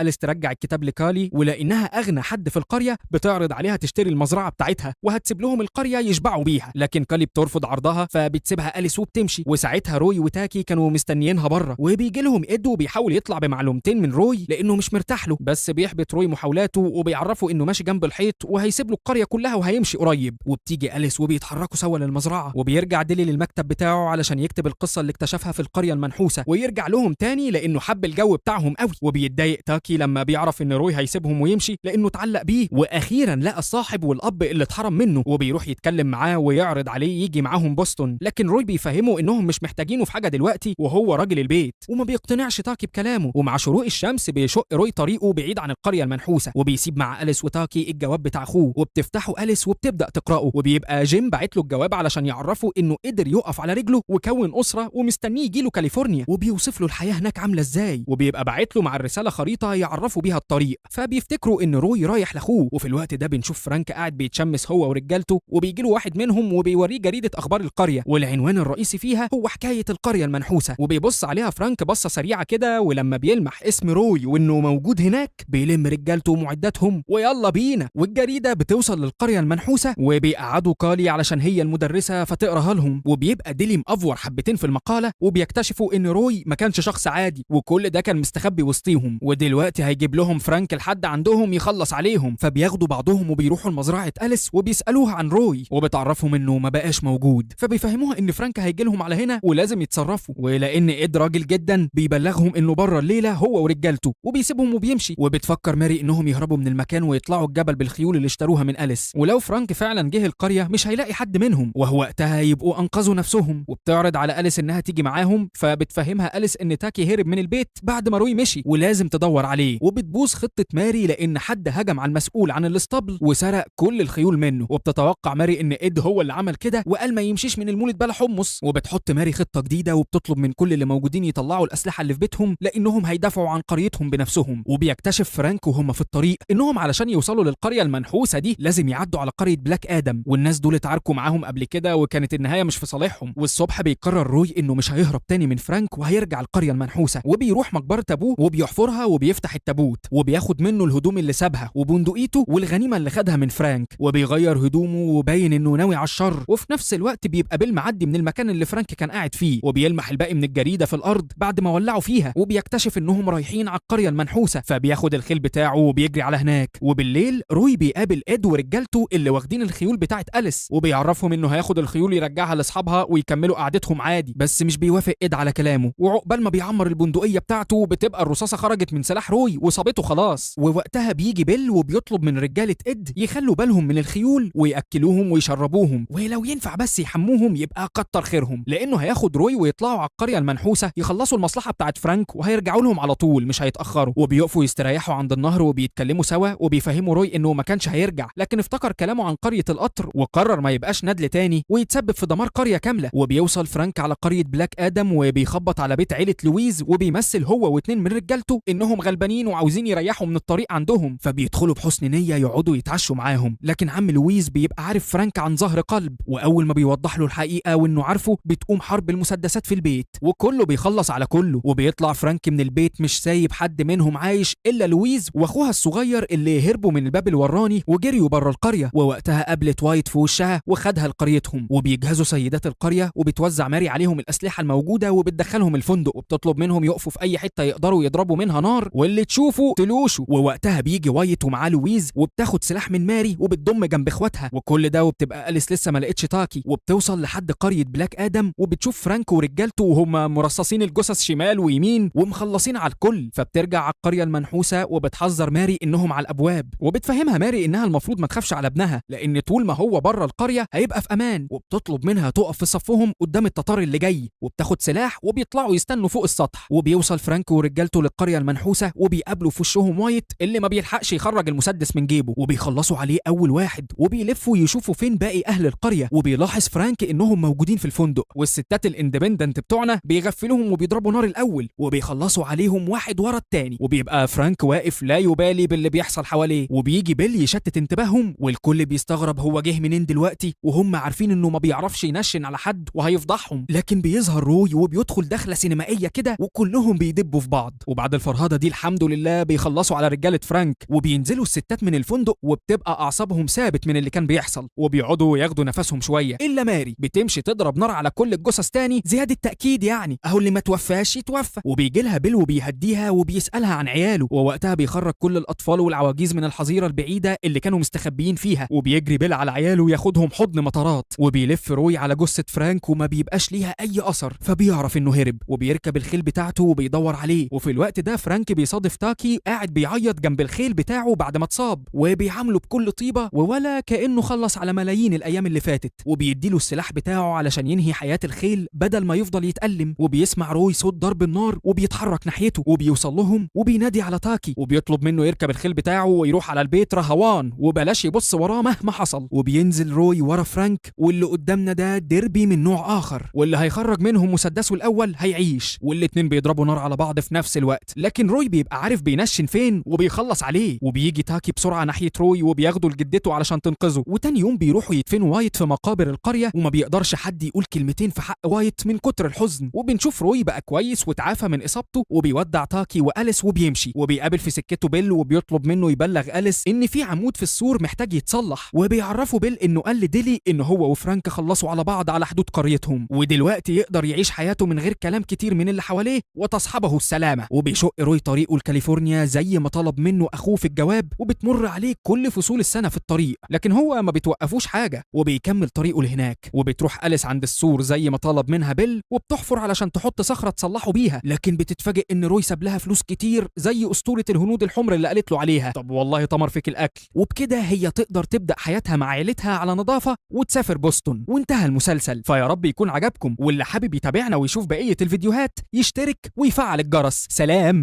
أليس ترجع الكتاب لكالي، ولانها اغنى حد في القريه بتعرض عليها تشتري المزرعه بتاعتها وهتسيب لهم القريه يشبعوا بيها، لكن كالي بترفض عرضها فبتسيبها أليس وبتمشي. وساعتها روي وتاكي كانوا مستنيينها بره، وبيجي لهم اد وبيحاول يطلع بمعلومتين من روي لانه مش مرتاح له، بس بيحبط روي محاولاته وبيعرفه انه ماشي جنب الحيط وهيسيب له القريه كلها وهيمشي قريب. وبتيجي أليس وبيتحركوا سوا للمزرعه، وبيرجع ديلي للمكتب بتاعه علشان يكتب القصه اللي اكتشفها في القرية المنحوسة ويرجع لهم تاني لانه حب الجو بتاعهم قوي. وبيتضايق تاكي لما بيعرف ان روي هيسيبهم ويمشي لانه اتعلق بيه، واخيرا لقى الصاحب والاب اللي اتحرم منه وبيروح يتكلم معاه ويعرض عليه يجي معاهم بوسطن. لكن روي بيفهمه انهم مش محتاجينه في حاجه دلوقتي وهو راجل البيت، وما بيقتنعش تاكي بكلامه. ومع شروق الشمس بيشق روي طريقه بعيد عن القريه المنحوسه، وبيسيب مع أليس وتاكي الجواب بتاع اخوه، وبتفتحه أليس وبتبدا تقراه. وبيبقى جيم باعت له الجواب علشان يعرفه انه قدر يقف على رجله وكون اسره ومستنيه يجيله كاليفورنيا، وبيوصف له الحياه هناك عامله ازاي. وبيبقى باعت له مع الرساله خريطه يعرفوا بيها الطريق، فبيفتكروا ان روي رايح لاخوه. وفي الوقت ده بنشوف فرانك قاعد بيتشمس هو ورجالته، وبيجي له واحد منهم وبيوريه جريده اخبار القريه، والعنوان الرئيسي فيها هو حكايه القريه المنحوسه. وبيبص عليها فرانك بصه سريعه كده، ولما بيلمح اسم روي وانه موجود هناك بيلم رجالته ومعداتهم ويلا بينا. والجريده بتوصل للقريه المنحوسه وبيقعدوا كالي علشان هي المدرسه فتقراها لهم. وبيبقى ديلي مأفور حبتين في المقاله، وبيكتشفوا ان روي ما كانش شخص عادي وكل ده كان مستخبي وسطيهم، ودلوقتي هيجيب لهم فرانك لحد عندهم يخلص عليهم. فبياخدوا بعضهم وبيروحوا لمزرعه أليس وبيسالوها عن روي، وبتعرفهم انه ما بقاش موجود. فبيفهموها ان فرانك هيجي لهم على هنا ولازم يتصرفوا، ولان إد راجل جدا بيبلغهم انه بره الليله هو ورجالته، وبيسيبهم وبيمشي. وبتفكر ماري انهم يهربوا من المكان ويطلعوا الجبل بالخيول اللي اشتروها من أليس، ولو فرانك فعلا جه القريه مش هيلاقي حد منهم، وهو وقتها يبقوا انقذوا نفسهم. وبتعرض على أليس انها تيجي معاهم، فبتفهمها أليس ان تاكي هرب من البيت بعد ما روي مشي ولازم تدور عليه. وبتبوظ خطه ماري لان حد هجم على المسؤول عن الاسطبل وسرق كل الخيول منه، وبتتوقع ماري ان إد هو اللي عمل كده وقال ما يمشيش من المولد بلا حمص. وبتحط ماري خطه جديده وبتطلب من كل اللي موجودين يطلعوا الاسلحه اللي في بيتهم لانهم هيدافعوا عن قريتهم بنفسهم. وبيكتشف فرانك وهم في الطريق انهم علشان يوصلوا للقريه المنحوسه دي لازم يعدوا على قريه بلاك ادم، والناس دول اتعاركوا معاهم قبل كده وكانت النهايه مش في صالحهم. والصبح بيقرر روي انه مش هيهرب تاني من فرانك وهيرجع القريه المنحوسه، وبيروح مقبره ابوه وبيحفرها وبيفتح التابوت وبياخد منه الهدوم اللي سابها وبندقيته والغنيمه اللي خدها من فرانك، وبيغير هدومه وباين انه ناوي على الشر. وفي نفس الوقت بيبقى بيل معدي من المكان اللي فرانك كان قاعد فيه، وبيلمح الباقي من الجريده في الارض بعد ما ولعوا فيها، وبيكتشف انهم رايحين على القريه المنحوسه. فبياخد الخيل بتاعه وبيجري على هناك. وبالليل روي بيقابل إد ورجالته اللي واخدين الخيول بتاعه أليس، وبيعرفهم انه هياخد الخيول يرجعها لاصحابها ويكملوا قعدتهم عادي، بس مش بيوافق إد على كلامه. وعقبال ما بيعمر البندقيه بتاعته بتبقى الرصاصه خرجت من سلاح روي وصابته خلاص. ووقتها بيجي بيل وبيطلب من رجاله إد يخلوا بالهم من الخيول وياكلوهم ويشربوهم، ولو ينفع بس يحموهم يبقى كتر خيرهم، لانه هياخد روي ويطلعوا على القريه المنحوسه يخلصوا المصلحه بتاعه فرانك وهيرجعوا لهم على طول مش هيتاخروا. وبيقفوا يستريحوا عند النهر وبيتكلموا سوا، وبيفهموا روي انه ما كانش هيرجع لكن افتكر كلامه عن قريه القطر وقرر ما يبقاش ندل تاني ويتسبب في دمار قريه كامله. وبيوصل فرانك على قريه بلاك ادم وبيخبط على بيت عيله لويز، وبيمثل هو واتنين من رجالته انهم غلبانين وعاوزين يريحوا من الطريق عندهم، فبيدخلوا بحسن نيه يقعدوا يتعشوا معاهم. لكن عم لويز بيبقى عارف فرانك عن ظهر قلب، واول ما بيوضح له الحقيقه وانه عارفه بتقوم حرب المسدسات في البيت وكله بيخلص على كله. وبيطلع فرانك من البيت مش سايب حد منهم عايش الا لويز واخوها الصغير اللي هربوا من الباب الوراني وجريوا بره القريه. ووقتها قابلت وايت في وشها وخدها لقريتهم، وبيجهزوا سيدات القريه وبتوزع ماري عليهم الاسلحه الموجوده وبتدخلهم الفندق، وبتطلب منهم يقفوا في اي حته يقدروا يضربوا منها نار واللي تشوفوا تلوشوا. ووقتها بيجي وايت ومعاه لويز وبتاخد سلاح من ماري وبتضم جنب اخواتها وكل ده، وبتبقى أليس لسه ما لقتش تاكي. وبتوصل لحد قريه بلاك ادم وبتشوف فرانك ورجالته وهم مرصصين الجثث شمال ويمين ومخلصين على الكل. فبترجع على القريه المنحوسه وبتحذر ماري انهم على الابواب، وبتفهمها ماري انها المفروض ما تخافش على ابنها لان طول ما هو بره القريه هيبقى في امان. وبتطلب منها تقف في صفهم قدام التتار اللي جاي، وبتاخد سلاح وبيطلعوا يستنوا فوق السطح. وبيوصل فرانك ورجالته للقريه المنحوسه وبيقابلوا في وشهم وايت اللي ما بيلحقش يخرج المسدس من جيبه، وبيخلصوا عليه اول واحد وبيلفوا يشوفوا فين باقي اهل القريه. وبيلاحظ فرانك انهم موجودين في الفندق، والستات الاندبندنت بتوعنا بيغفلوهم وبيضربوا نار الاول وبيخلصوا عليهم واحد ورا التاني. وبيبقى فرانك واقف لا يبالي باللي بيحصل حواليه، وبيجي بيل يشتت انتباههم والكل بيستغرب هو جه منين دلوقتي، وهم عارفين انه ما بيعرفش ينشن على حد وهيفضحهم. لكن بيظهر روي وبيدخل دخله سينمائيه كده وكلهم بيدبوا في بعض. وبعد الفرهده دي الحمد لله بيخلصوا على رجاله فرانك وبينزلوا الستات من الفندق، وبتبقى اعصابهم ثابت من اللي كان بيحصل وبيقعدوا ياخدوا نفسهم شويه. الا ماري بتمشي تضرب نار على كل الجثث تاني زياده تاكيد، يعني اهو اللي ما توفاش يتوفى. وبيجي لها بيل وبيهديها وبيسالها عن عياله، ووقتها بيخرج كل الاطفال والعواجيز من الحظيره البعيده اللي كانوا مستخبيين فيها، وبيجري بيل على عياله وياخدهم حضن مطارات. وبيلف روي على جثه فرانك وما بيبقاش ليها اي اثر، بيعرف انه هرب وبيركب الخيل بتاعته وبيدور عليه. وفي الوقت ده فرانك بيصادف تاكي قاعد بيعيط جنب الخيل بتاعه بعد ما اتصاب، وبيعامله بكل طيبه ولا كانه خلص على ملايين الايام اللي فاتت، وبيديله السلاح بتاعه علشان ينهي حياه الخيل بدل ما يفضل يتألم. وبيسمع روي صوت ضرب النار وبيتحرك ناحيته وبيوصل لهم وبينادي على تاكي وبيطلب منه يركب الخيل بتاعه ويروح على البيت رهوان وبلاش يبص وراه مهما حصل. وبينزل روي ورا فرانك، واللي قدامنا ده ديربي من نوع اخر، واللي هيخرج منهم مسدسه الاول هيعيش، والاتنين بيضربوا نار على بعض في نفس الوقت. لكن روي بيبقى عارف بينشن فين وبيخلص عليه، وبيجي تاكي بسرعه ناحيه روي وبياخده لجدته علشان تنقذه. وتاني يوم بيروحوا يدفنوا وايت في مقابر القريه، وما بيقدرش حد يقول كلمتين في حق وايت من كتر الحزن. وبنشوف روي بقى كويس وتعافى من اصابته، وبيودع تاكي واليس وبيمشي، وبيقابل في سكته بيل وبيطلب منه يبلغ اليس ان في عمود في السور محتاج يتصلح، وبيعرفوا بيل انه قال لديلي ان هو وفرانك خلصوا على بعض على حدود قريتهم، ودلوقتي يقدر يعيش حياته من غير كلام كتير من اللي حواليه وتصحبه السلامه. وبيشق روي طريقه لكاليفورنيا زي ما طلب منه اخوه في الجواب، وبتمر عليه كل فصول السنه في الطريق، لكن هو ما بتوقفوش حاجه وبيكمل طريقه لهناك. وبتروح اليس عند السور زي ما طلب منها بيل وبتحفر علشان تحط صخره تصلحه بيها، لكن بتتفاجئ ان روي ساب لها فلوس كتير زي اسطوره الهنود الحمر اللي قالت له عليها. طب والله تمر فيك الاكل. وبكده هي تقدر تبدا حياتها مع عيلتها على نظافه وتسافر بوسطن، وانتهى المسلسل. فيا رب يكون عجبكم، واللي حابب يتابعنا ويشوف بقيه الفيديوهات يشترك ويفعل الجرس. سلام.